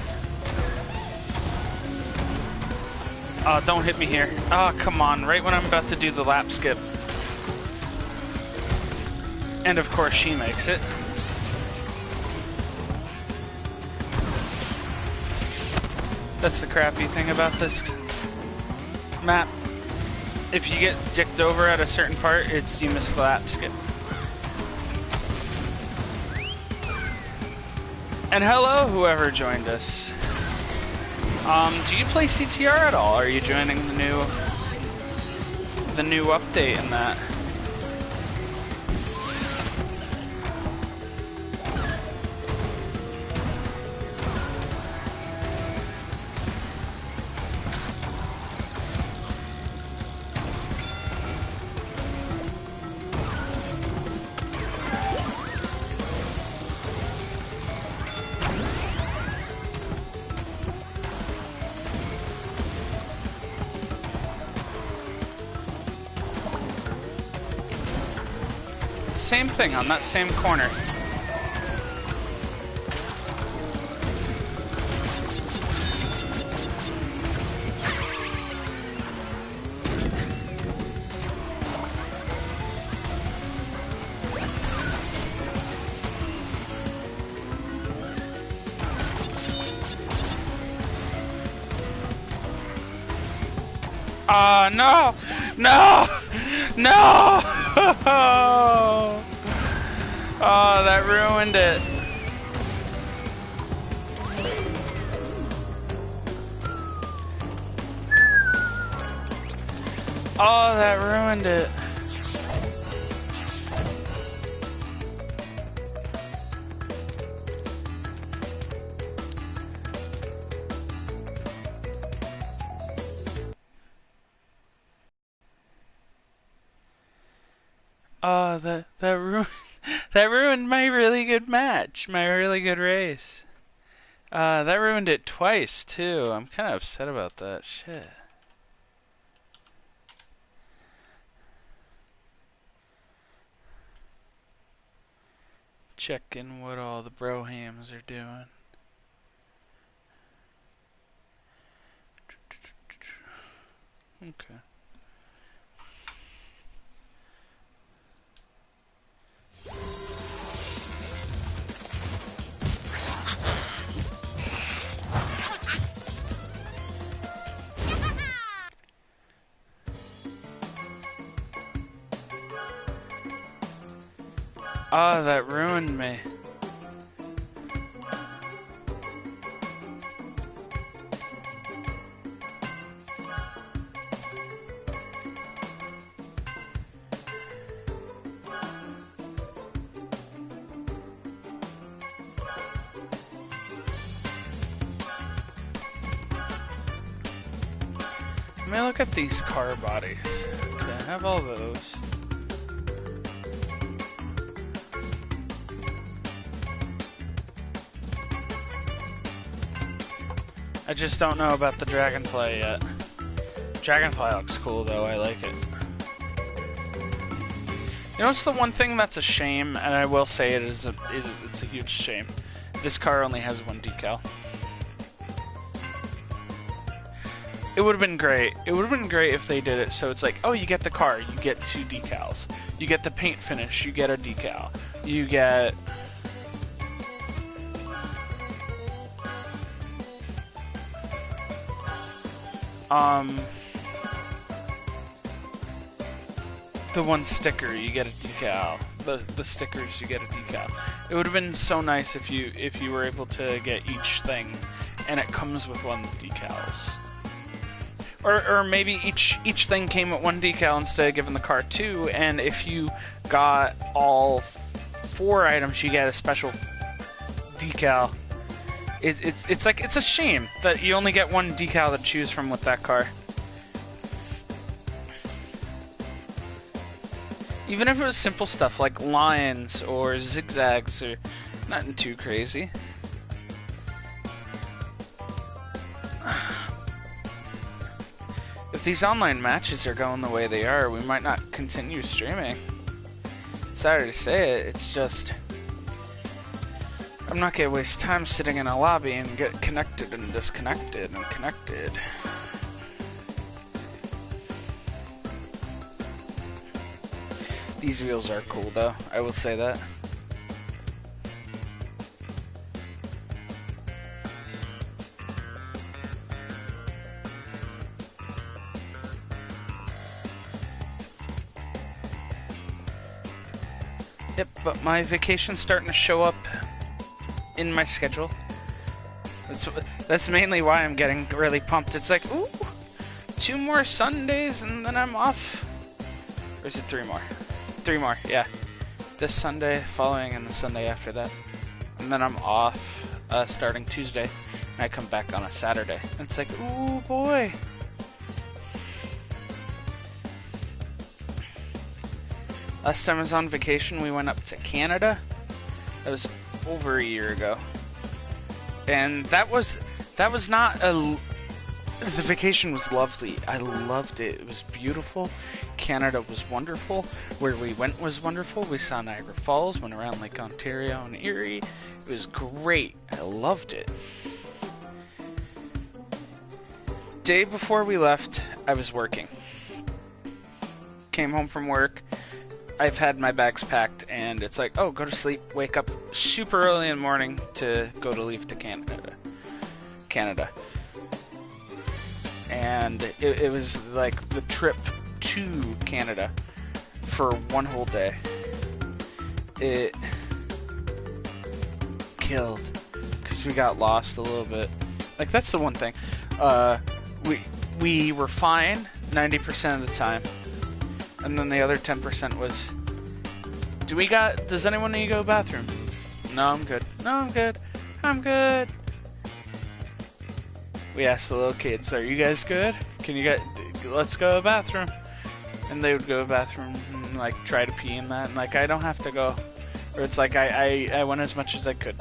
[SPEAKER 1] Oh, don't hit me here. Oh, come on. Right when I'm about to do the lap skip. And of course she makes it. That's the crappy thing about this map. If you get dicked over at a certain part, you miss the lap skip. And hello, whoever joined us. Do you play CTR at all? Are you joining the new update in that? Same thing on that same corner. No! No! No! Oh, that ruined it. Oh, that ruined it. Oh, that ruined my really good match, my really good race. That ruined it twice, too. I'm kind of upset about that. Shit. Checking what all the brohams are doing. Okay. Ah, that ruined me. Let me look at these car bodies. Okay, I have all those. I just don't know about the Dragonfly yet. Dragonfly looks cool though, I like it. You know what's the one thing that's a shame, and I will say it it's a huge shame. This car only has one decal. It would have been great. It would have been great if they did it so it's like, oh, you get the car, you get 2 decals. You get the paint finish, you get a decal. You get... the one sticker, you get a decal. The stickers, you get a decal. It would have been so nice if you were able to get each thing, and it comes with 1 decals. Or maybe each thing came with 1 decal instead of giving the car 2, and if you got all 4 items, you get a special decal. It's like, it's a shame that you only get 1 decal to choose from with that car. Even if it was simple stuff like lines or zigzags or nothing too crazy. If these online matches are going the way they are, we might not continue streaming. Sorry to say it, it's just... I'm not gonna waste time sitting in a lobby and get connected and disconnected and connected. These wheels are cool though, I will say that. Yep, but my vacation's starting to show up in my schedule. That's mainly why I'm getting really pumped. It's like, ooh, 2 more Sundays and then I'm off. Or is it 3 more? 3 more, yeah. This Sunday following and the Sunday after that. And then I'm off starting Tuesday. And I come back on a Saturday. And it's like, ooh boy. Last time I was on vacation, we went up to Canada. That was over a year ago. And that was not a... The vacation was lovely. I loved it. It was beautiful. Canada was wonderful. Where we went was wonderful. We saw Niagara Falls, went around Lake Ontario and Erie. It was great. I loved it. Day before we left, I was working. Came home from work. I've had my bags packed, and it's like, oh, go to sleep, wake up super early in the morning to go to leave to Canada. And it was like the trip to Canada for 1 whole day. It killed, because we got lost a little bit. Like, that's the one thing. We were fine 90% of the time. And then the other 10% was, does anyone need to go to the bathroom? No, I'm good. No, I'm good. I'm good. We asked the little kids, are you guys good? Let's go to the bathroom. And they would go to the bathroom and, like, try to pee in that. And, like, I don't have to go. Or it's like, I went as much as I could.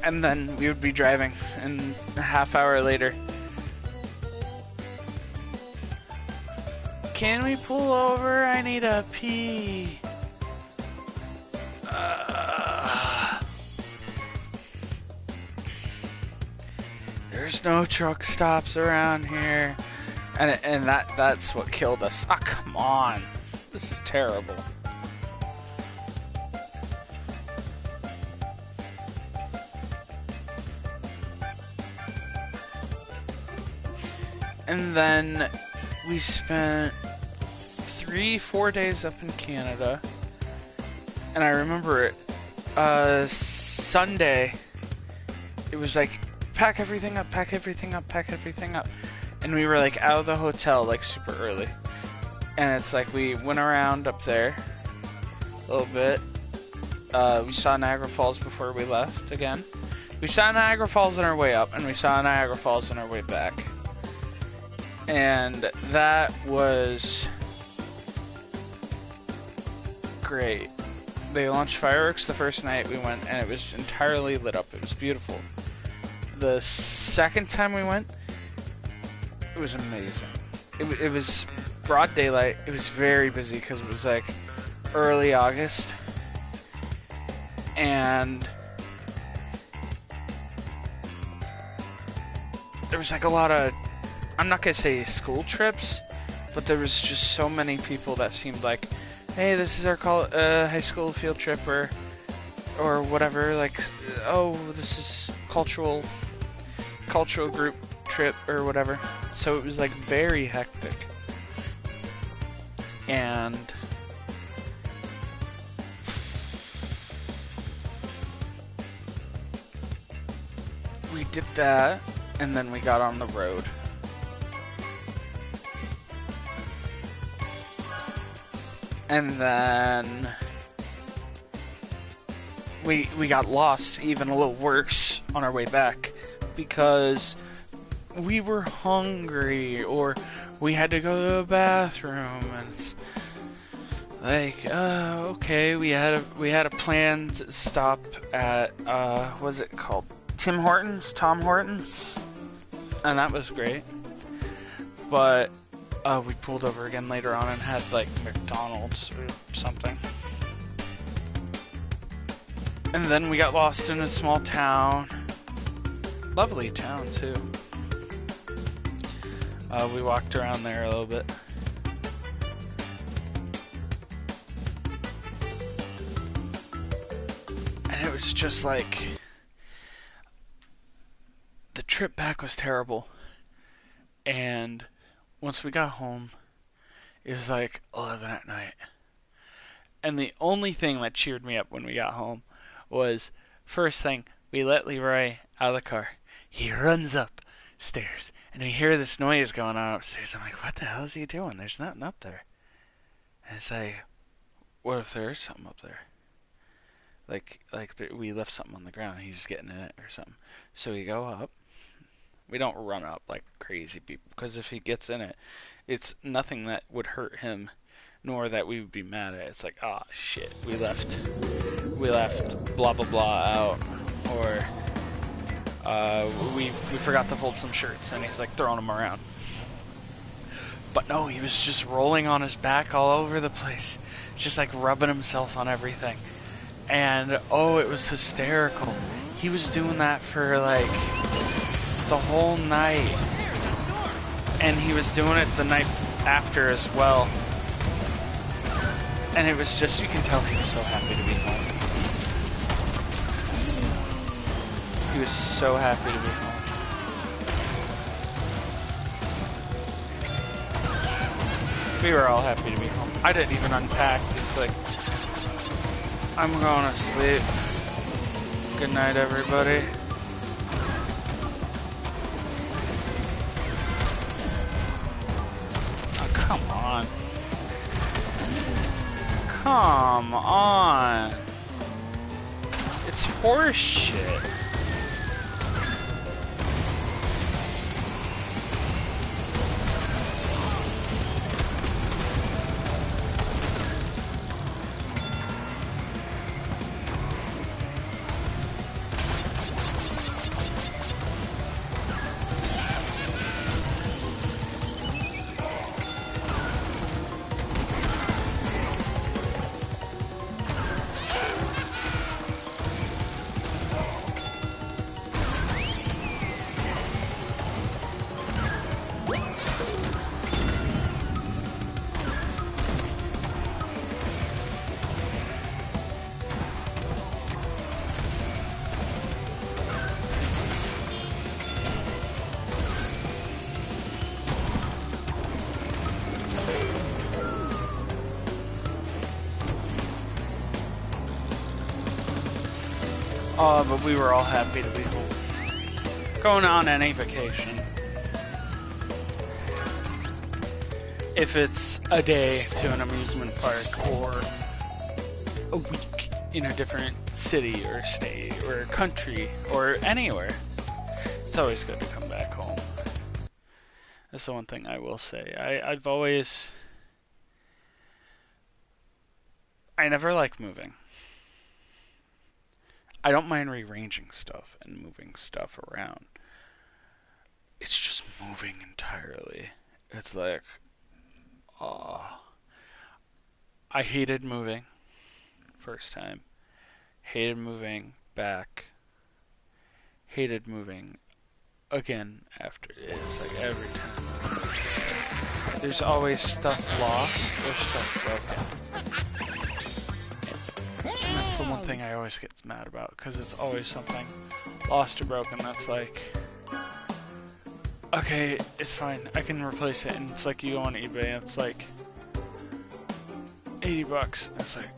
[SPEAKER 1] and then we would be driving, and a half hour later, can we pull over? I need a pee. There's no truck stops around here, and that's what killed us. Ah, come on, this is terrible. And then we spent 3-4 days up in Canada, and I remember it. Sunday, it was like, pack everything up, pack everything up, pack everything up. And we were like out of the hotel like super early. And it's like we went around up there a little bit. We saw Niagara Falls before we left again. We saw Niagara Falls on our way up, and we saw Niagara Falls on our way back. And that was great. They launched fireworks the first night we went, and it was entirely lit up. It was beautiful. The second time we went, it was amazing. It was broad daylight. It was very busy because it was like early August. And there was like a lot of, I'm not going to say school trips, but there was just so many people that seemed like, hey, this is our high school field trip or whatever, like, oh, this is cultural group trip or whatever. So it was like very hectic. And we did that, and then we got on the road. And then we got lost, even a little worse, on our way back because we were hungry or we had to go to the bathroom, and it's like, okay, we had a planned stop at what's it called? Tom Hortons, and that was great. But we pulled over again later on and had like McDonald's or something. And then we got lost in a small town. Lovely town too. We walked around there a little bit. And it was just like, the trip back was terrible. And once we got home, it was like 11 at night. And the only thing that cheered me up when we got home was, first thing, we let Leroy out of the car. He runs upstairs, and we hear this noise going on upstairs. I'm like, what the hell is he doing? There's nothing up there. And it's like, what if there is something up there? We left something on the ground, and he's getting in it or something. So we go up. We don't run up like crazy people, because if he gets in it, it's nothing that would hurt him, nor that we would be mad at. It's like, ah, shit, we left blah blah blah out, or we forgot to fold some shirts, and he's like throwing them around. But no, he was just rolling on his back all over the place, just like rubbing himself on everything, and oh, it was hysterical. He was doing that for like the whole night, and he was doing it the night after as well, and it was just, you can tell he was so happy to be home. He was so happy to be home. We were all happy to be home. I didn't even unpack. It's like, I'm going to sleep. Good night, everybody. Come on. Come on. It's horse shit. But we were all happy to be home. Going on any vacation. If it's a day to an amusement park or a week in a different city or state or country or anywhere, it's always good to come back home. That's the one thing I will say. I never like moving. I don't mind rearranging stuff and moving stuff around. It's just moving entirely. It's like, oh. I hated moving first time. Hated moving back. Hated moving again after. It's like every time. There's always stuff lost or stuff broken. And that's the one thing I always get mad about, because it's always something lost or broken that's like, okay, it's fine, I can replace it. And it's like you go on eBay and it's like $80. It's like,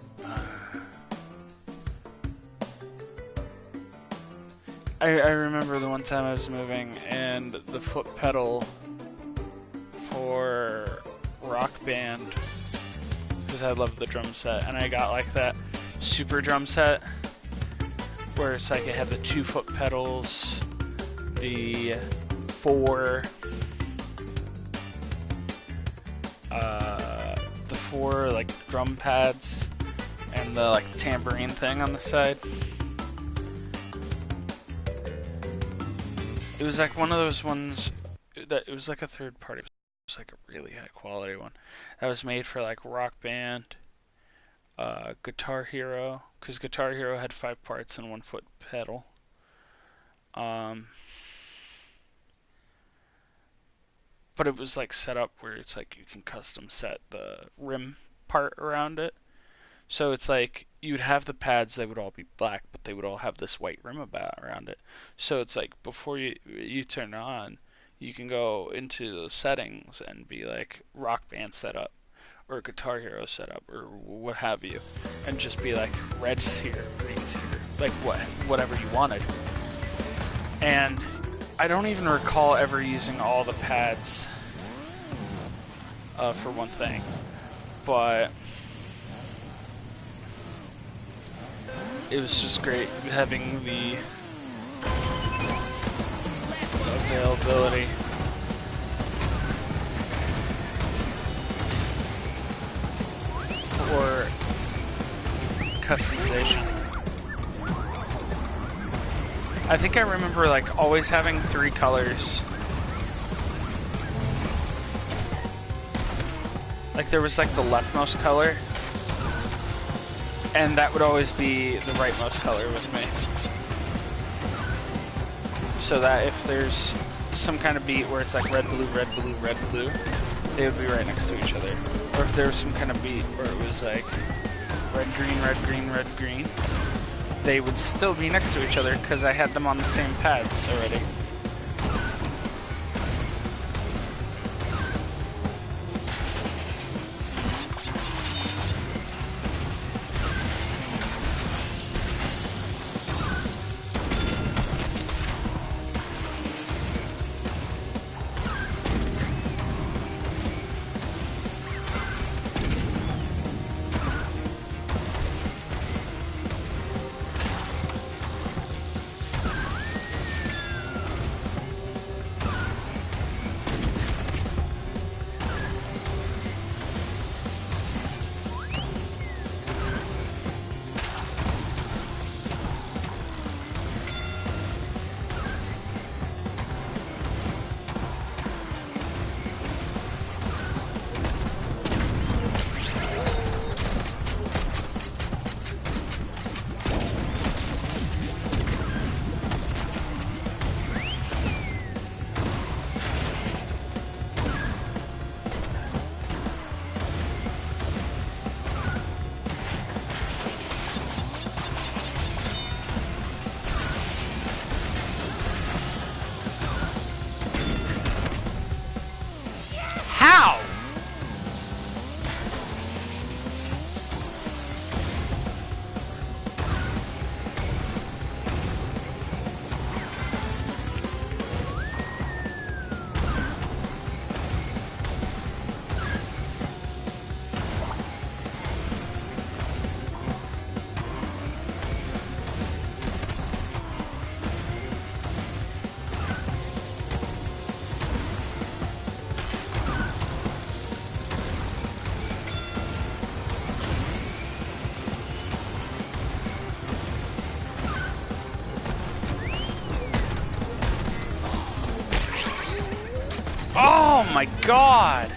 [SPEAKER 1] I remember the one time I was moving and the foot pedal for Rock Band, because I love the drum set, and I got like that super drum set where it's like it had the 2 foot pedals, the 4 like drum pads, and the like tambourine thing on the side. It was like one of those ones that it was like a third party. It was like a really high quality one that was made for like Rock Band, Guitar Hero, because Guitar Hero had 5 parts and 1 foot pedal. But it was like set up where it's like you can custom set the rim part around it. So it's like you'd have the pads, they would all be black, but they would all have this white rim around it. So it's like before you turn it on, you can go into the settings and be like Rock Band setup or Guitar Hero setup or what have you, and just be like red's here, green's here, like whatever you wanted. And I don't even recall ever using all the pads for one thing, but it was just great having the availability. Or customization. I think I remember like always having 3 colors. Like there was like the leftmost color, and that would always be the rightmost color with me. So that if there's some kind of beat where it's like red, blue, red, blue, red, blue, they would be right next to each other. Or if there was some kind of beat where it was like red, green, red, green, red, green, they would still be next to each other because I had them on the same pads already. Oh my god!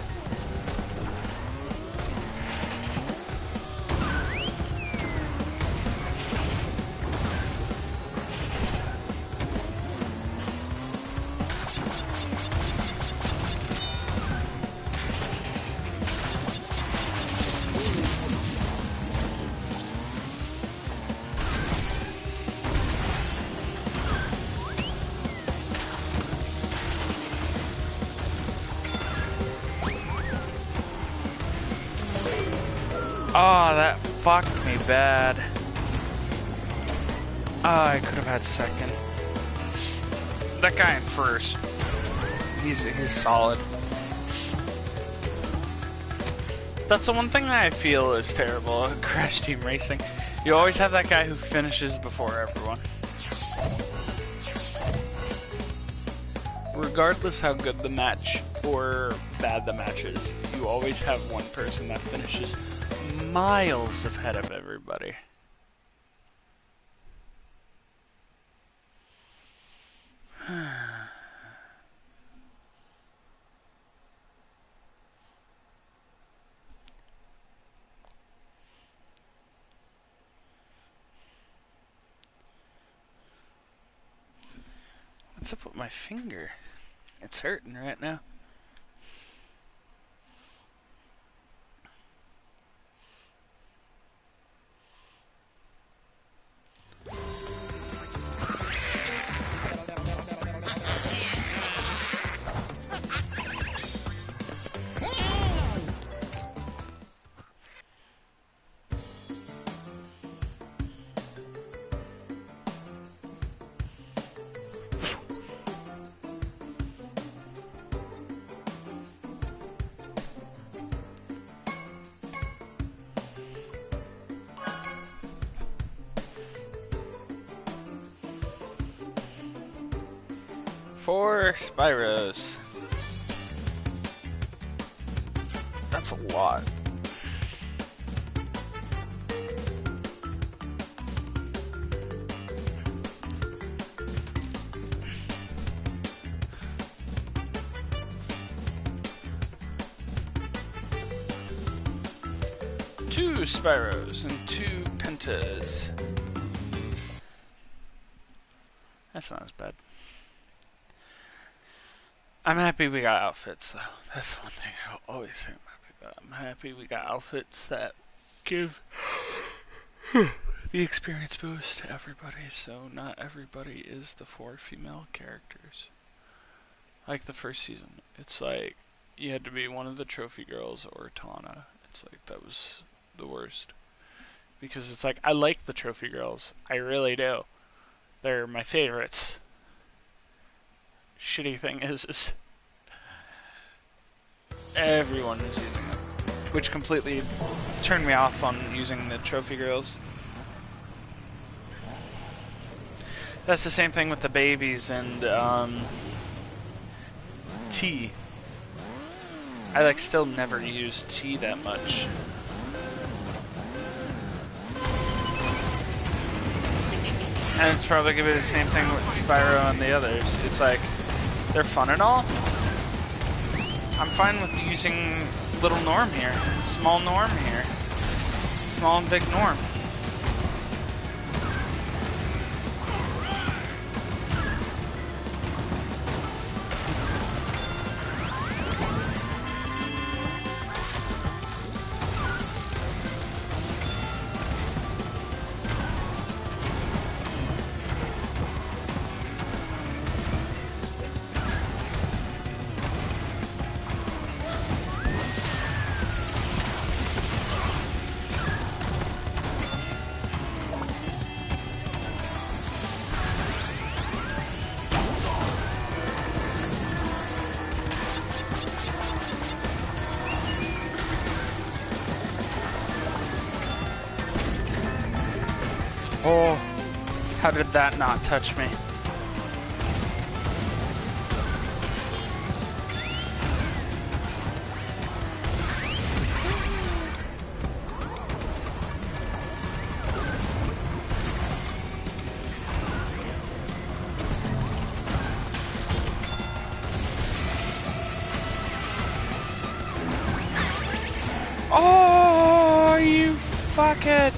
[SPEAKER 1] Oh, that fucked me bad. Oh, I could have had second. That guy in first. He's solid. That's the one thing that I feel is terrible at Crash Team Racing. You always have that guy who finishes before everyone. Regardless how good the match or bad the match is, you always have one person that finishes miles ahead of everybody. What's up with my finger? It's hurting right now. Four Spyros. That's a lot. Two Spyros and two Pentas. That's not as bad. I'm happy we got outfits, though. That's one thing I always say I'm happy about. I'm happy we got outfits that give the experience boost to everybody, so not everybody is the 4 female characters. Like the first season, it's like you had to be one of the trophy girls or Tana. It's like that was the worst. Because it's like, I like the trophy girls. I really do. They're my favorites. Shitty thing is everyone is using them, which completely turned me off on using the trophy girls. That's the same thing with the babies and T. I like still never use T that much. And it's probably gonna be the same thing with Spyro and the others. It's like, they're fun and all. I'm fine with using little Norm here, small Norm here, small and big Norm. Oh, how did that not touch me? Oh, you fuckhead.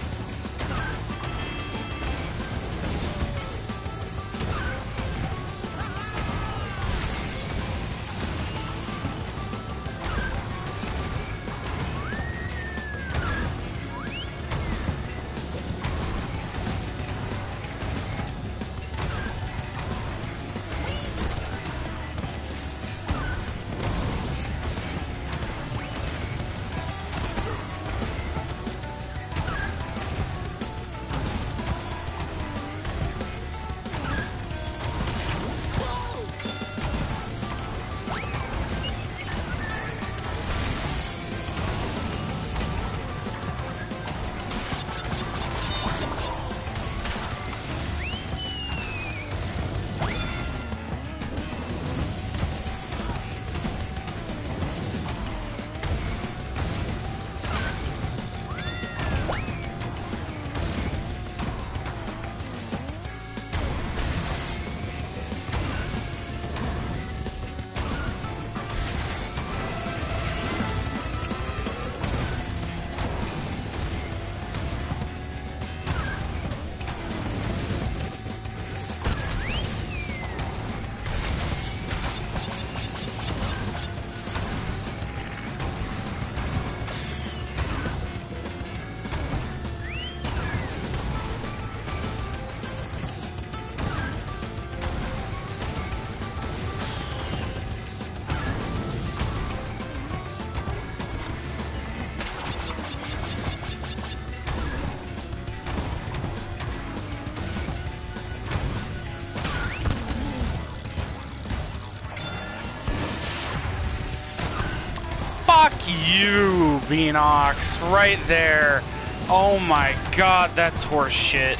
[SPEAKER 1] Fuck you, Beanox, right there. Oh my god, that's horse shit.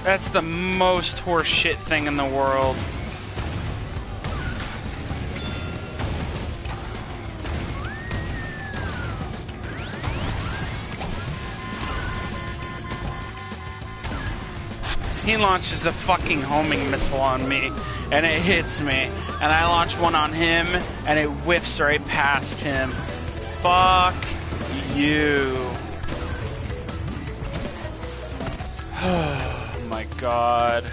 [SPEAKER 1] That's the most horse shit thing in the world. He launches a fucking homing missile on me, and it hits me. And I launch one on him, and it whips right past him. Fuck you. Oh my god.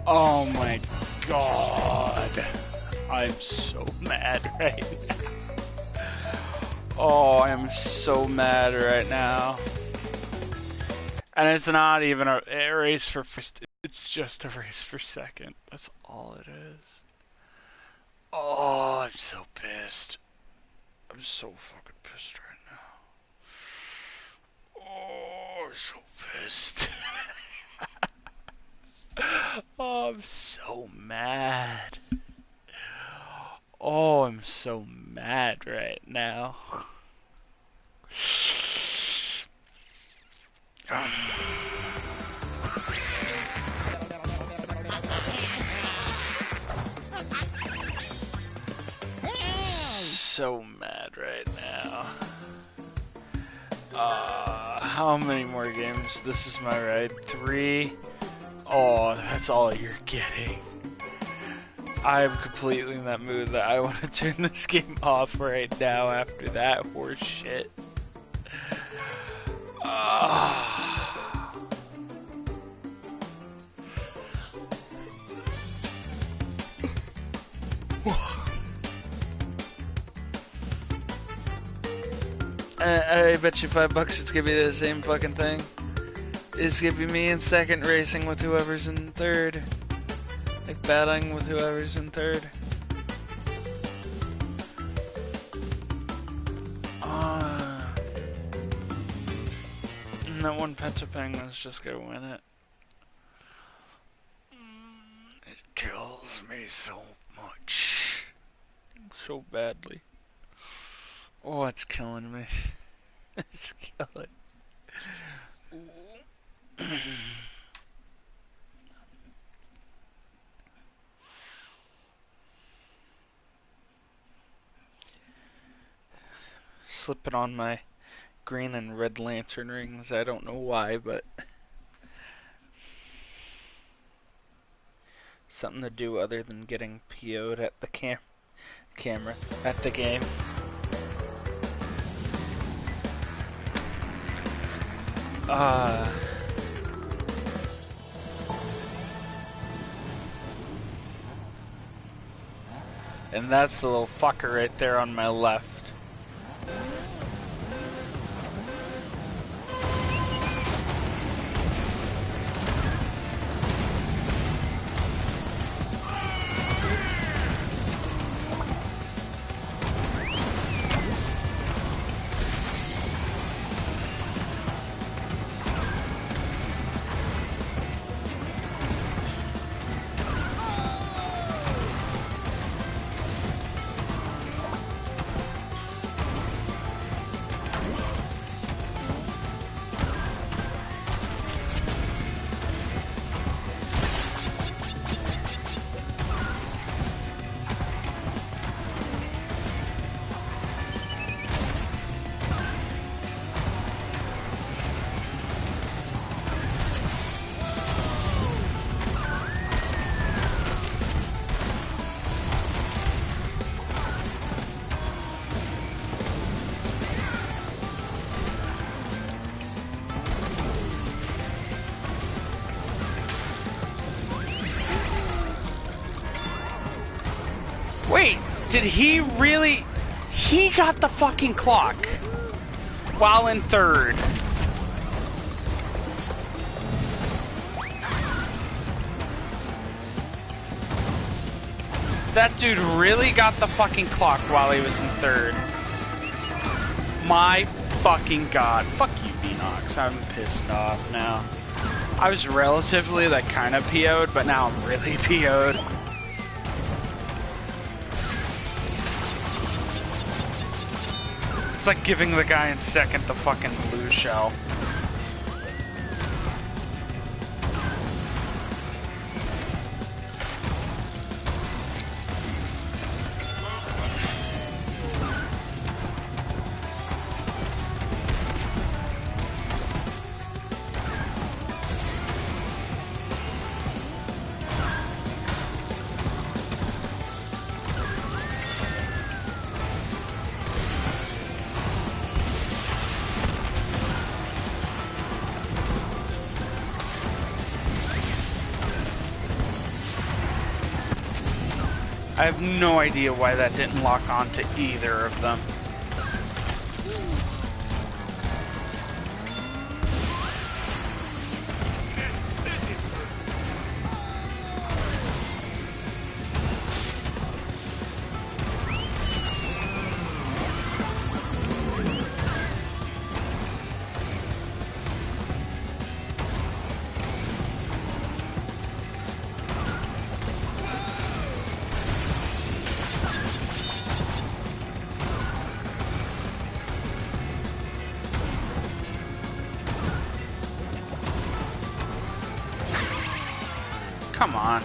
[SPEAKER 1] Oh my god. I'm so mad right now. Oh, I'm so mad right now. And it's not even a race for first, it's just a race for second. That's all it is. Oh, I'm so pissed. I'm so fucking pissed right now. Oh, I'm so pissed. Oh, I'm so mad. Oh, I'm so mad right now. So mad right now. How many more games? This is my ride. 3. Oh, that's all you're getting. I'm completely in that mood that I want to turn this game off right now after that horse shit. I bet you $5 it's gonna be the same fucking thing. It's gonna be me in second racing with whoever's in third. Like battling with whoever's in third. And that one Penguin's just gonna win it. It kills me so much. So badly. Oh, it's killing me. It's killing. Slipping on my green and red lantern rings. I don't know why, but something to do other than getting PO'd at the camera at the game. And that's the little fucker right there on my left. Wait, did he really? He got the fucking clock while in third. That dude really got the fucking clock while he was in third. My fucking god. Fuck you, Beanox. I'm pissed off now. I was relatively, like, kind of PO'd, but now I'm really PO'd. It's like giving the guy in second the fucking blue shell. I have no idea why that didn't lock on to either of them. Come on.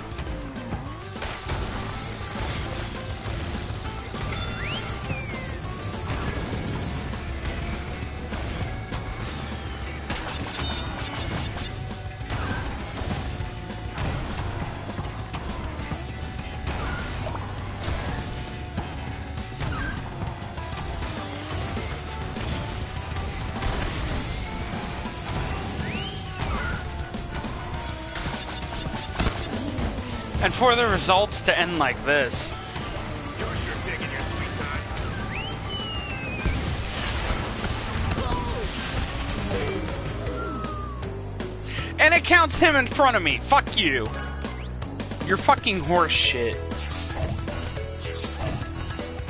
[SPEAKER 1] And for the results to end like this. And it counts him in front of me. Fuck you. You're fucking horse shit.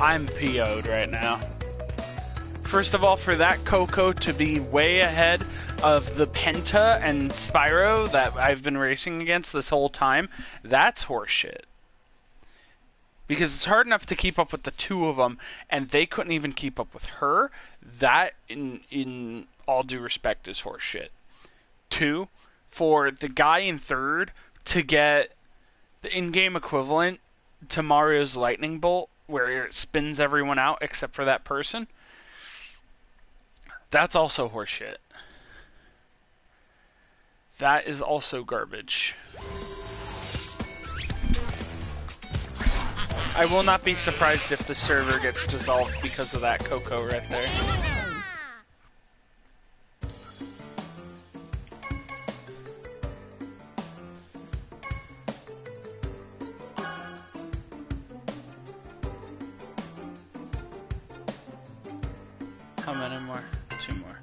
[SPEAKER 1] I'm PO'd right now. First of all, for that Coco to be way ahead of the Penta and Spyro that I've been racing against this whole time, that's horseshit. Because it's hard enough to keep up with the two of them, and they couldn't even keep up with her. That, in all due respect, is horseshit. Two, for the guy in third to get the in-game equivalent to Mario's Lightning Bolt, where it spins everyone out except for that person. That's also horseshit. That is also garbage. I will not be surprised if the server gets dissolved because of that Coco right there. How many more? 2 more.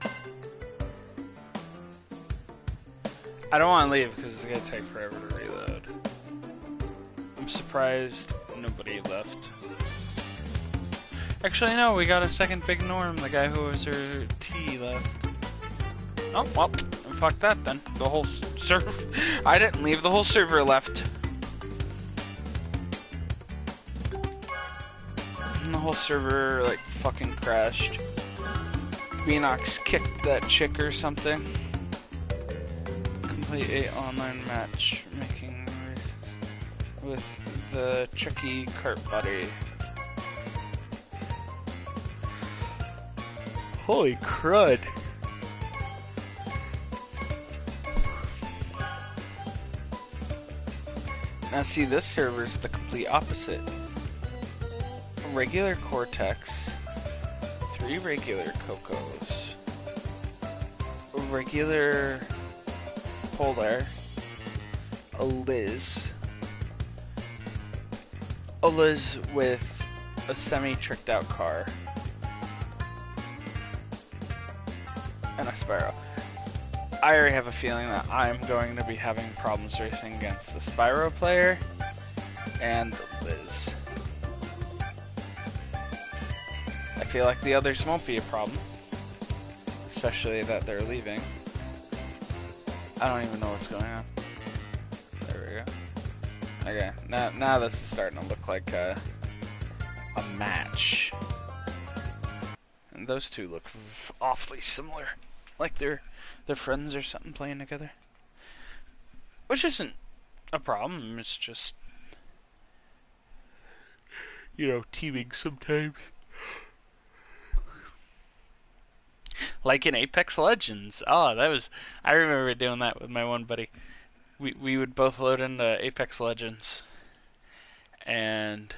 [SPEAKER 1] I don't want to leave because it's going to take forever to reload. I'm surprised nobody left. Actually, no, we got a second big Norm, the guy who was her T left. Oh, well, fuck that then. The whole server... I didn't leave, the whole server left. And the whole server, like, fucking crashed. Beanox kicked that chick or something. Complete a online match making races with the tricky cart buddy. Holy crud. Now see, this server's the complete opposite. Regular Cortex, 3 regular Cocos, a regular Polar, a Liz with a semi-tricked out car, and a Spyro. I already have a feeling that I'm going to be having problems racing against the Spyro player and the Liz. I feel like the others won't be a problem, especially that they're leaving. I don't even know what's going on. There we go. Okay, now this is starting to look like a match. And those two look awfully similar, like they're friends or something playing together. Which isn't a problem, it's just, you know, teaming sometimes. Like in Apex Legends. Oh, I remember doing that with my one buddy. We would both load into Apex Legends and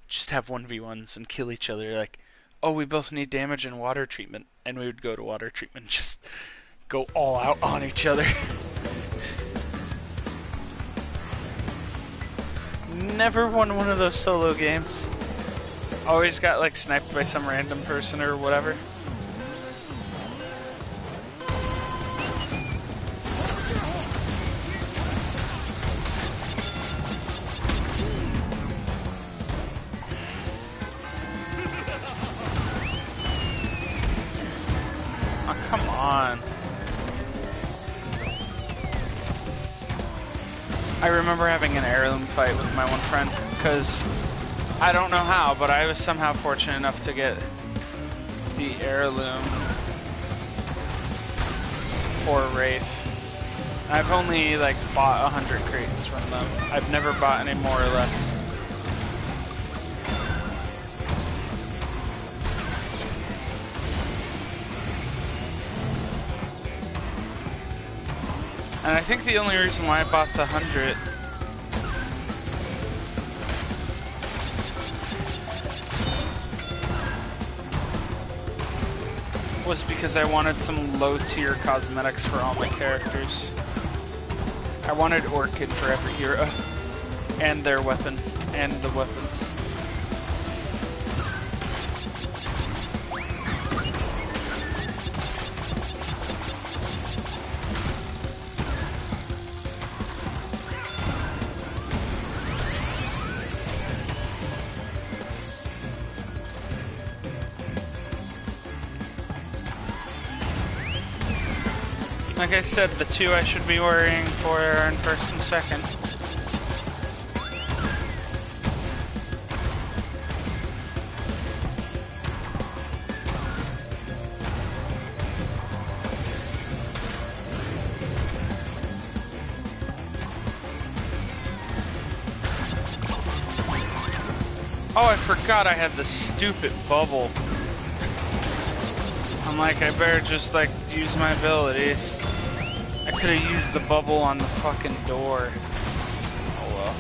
[SPEAKER 1] just have 1v1s and kill each other. Like, oh, we both need damage and water treatment. And we would go to water treatment and just go all out on each other. Never won one of those solo games. Always got, like, sniped by some random person or whatever. Come on. I remember having an heirloom fight with my one friend, because I don't know how, but I was somehow fortunate enough to get the heirloom for Wraith. I've only, like, bought 100 crates from them. I've never bought any more or less. And I think the only reason why I bought the 100 was because I wanted some low-tier cosmetics for all my characters. I wanted Orchid for every hero, and their weapon, and the weapons. Like I said, the 2 I should be worrying for are in first and second. Oh, I forgot I had the stupid bubble. I'm like, I better just like use my abilities. I could have used the bubble on the fucking door. Oh well.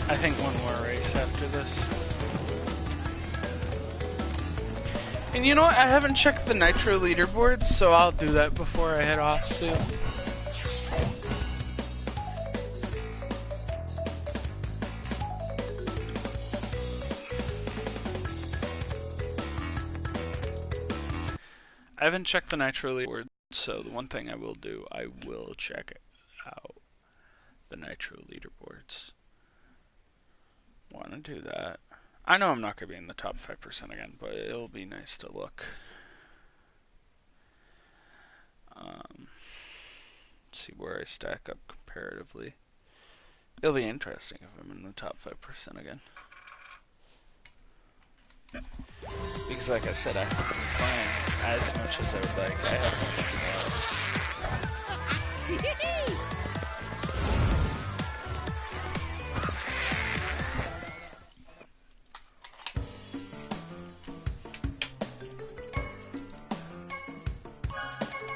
[SPEAKER 1] I think one more race after this. And you know what? I haven't checked the Nitro leaderboards, so I'll do that before I head off too. I haven't checked the Nitro leaderboards, so the one thing I will do, I will check out the Nitro leaderboards. Want to do that. I know I'm not going to be in the top 5% again, but it'll be nice to look. See where I stack up comparatively. It'll be interesting if I'm in the top 5% again. Because like I said, I haven't been playing as much as I would like. I haven't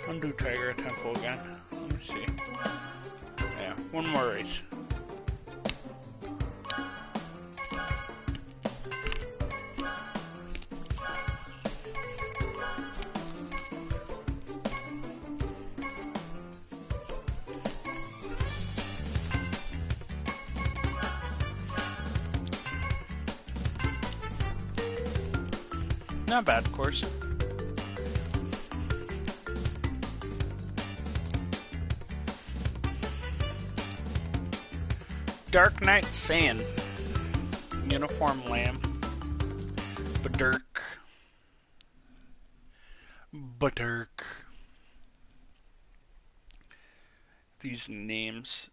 [SPEAKER 1] undo Tiger Temple again. Let me see. Yeah, one more race. Not bad, of course. Dark Knight Sand. Uniform Lamb. Badurk. Badurk. These names.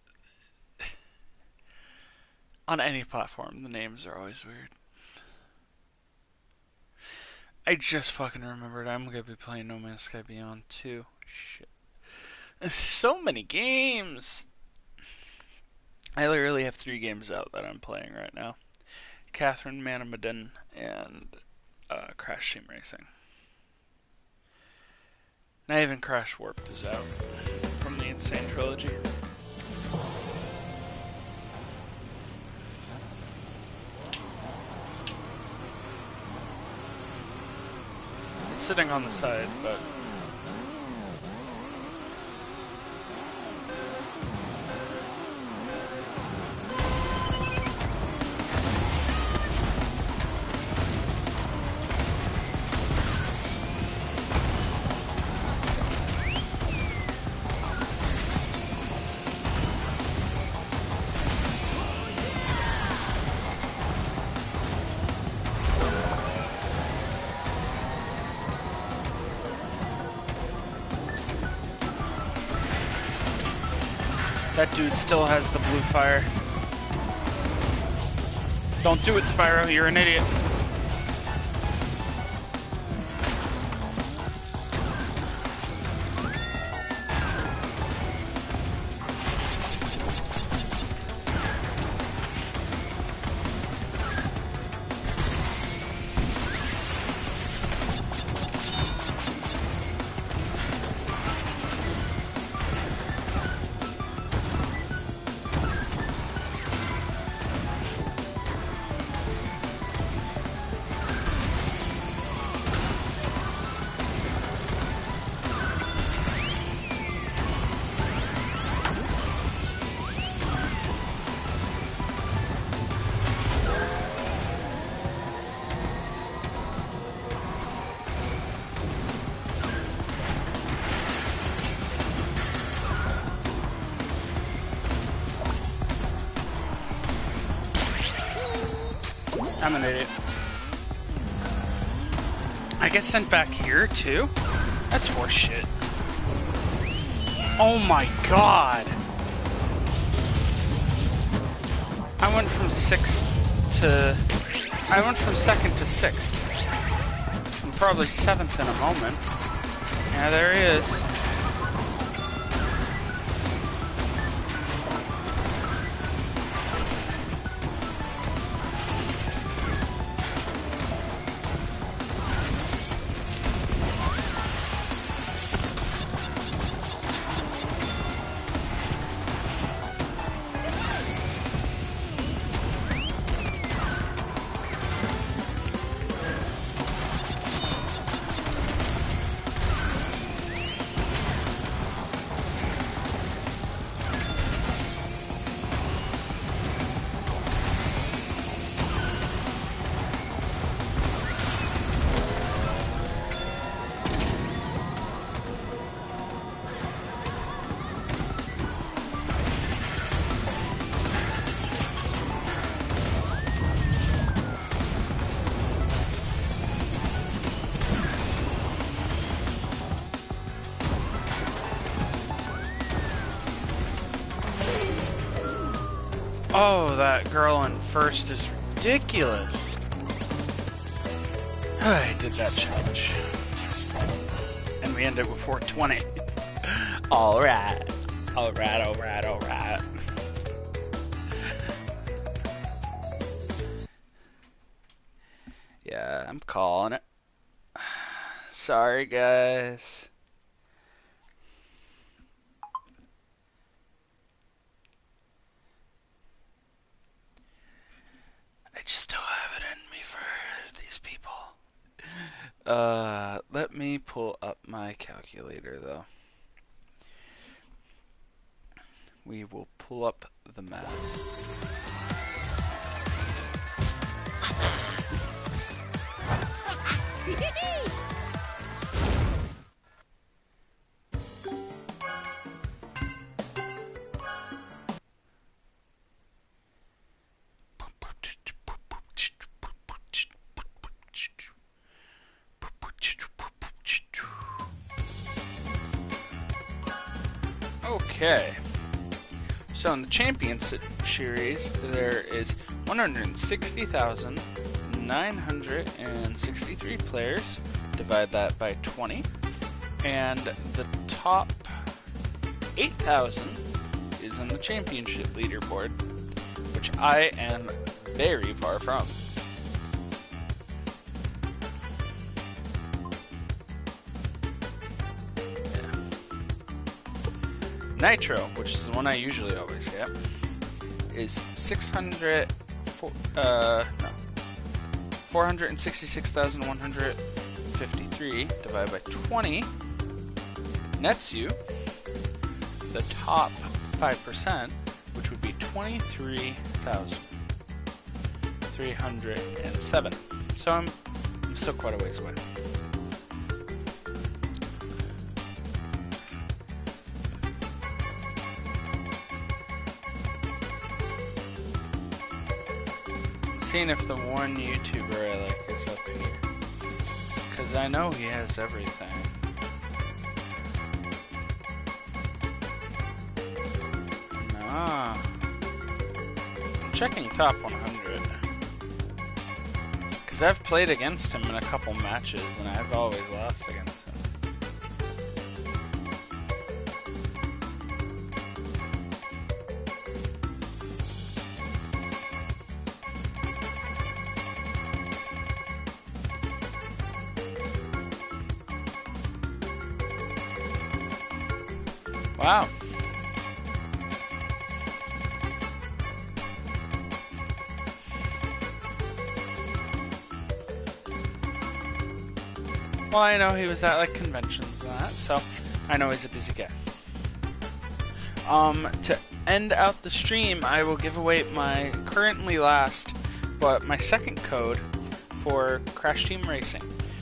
[SPEAKER 1] On any platform, the names are always weird. I just fucking remembered I'm gonna be playing No Man's Sky Beyond 2. Shit. So many games! I literally have 3 games out that I'm playing right now. Catherine Manamadan and Crash Team Racing. Not even Crash Warped is out from the Insane Trilogy. It's sitting on the side, but... That dude still has the blue fire. Don't do it, Spyro. You're an idiot. I'm an idiot. I get sent back here, too? That's horse shit. Oh my god! I went from 6th to I went from 2nd to 6th. I'm probably 7th in a moment. Yeah, there he is. Oh, that girl in first is ridiculous. I did that challenge. And we ended with 420. Alright. Alright, alright, alright. Yeah, I'm calling it. Sorry, guys. I just don't have it in me for these people. Let me pull up my calculator, though. We will pull up the math. Okay. So in the Championship Series, there is 160,963 players. Divide that by 20. And the top 8,000 is in the Championship leaderboard, which I am very far from. Nitro, which is the one I usually always get, is 466,153 divided by 20 nets you the top 5%, which would be 23,307. So I'm still quite a ways away. Seeing if the one YouTuber I like is up here, because I know he has everything. Nah, I'm checking top 100, because I've played against him in a couple matches and I've always lost against him. Wow. Well, I know he was at like conventions and that, so I know he's a busy guy. To end out the stream, I will give away my currently last, but my second code for Crash Team Racing.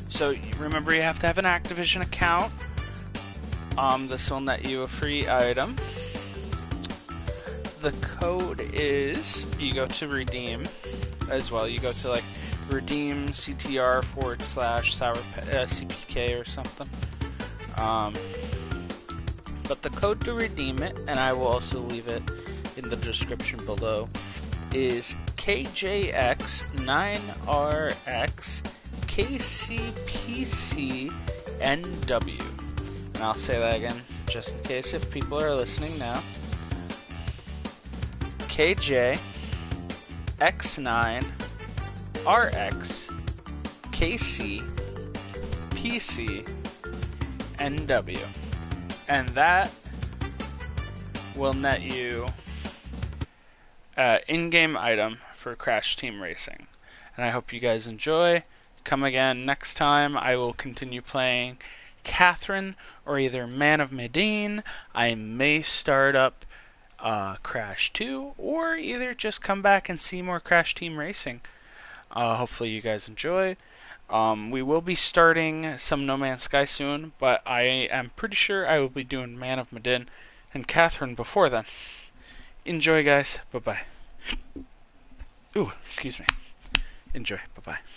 [SPEAKER 1] So remember, you have to have an Activision account. This will net you a free item. The code is, you go to redeem as well. You go to like redeem CTR /CPK or something. But the code to redeem it, and I will also leave it in the description below, is KJX9RX KCPCNW. And I'll say that again, just in case if people are listening now. KJX9RX KCPCNW. And that will net you in-game item for Crash Team Racing. And I hope you guys enjoy. Come again next time. I will continue playing Catherine or either Man of Medan. I may start up Crash 2 or either just come back and see more Crash Team Racing. Hopefully you guys enjoy. We will be starting some No Man's Sky soon, but I am pretty sure I will be doing Man of Medan and Catherine before then. Enjoy, guys. Bye-bye. Ooh, excuse me. Enjoy. Bye-bye.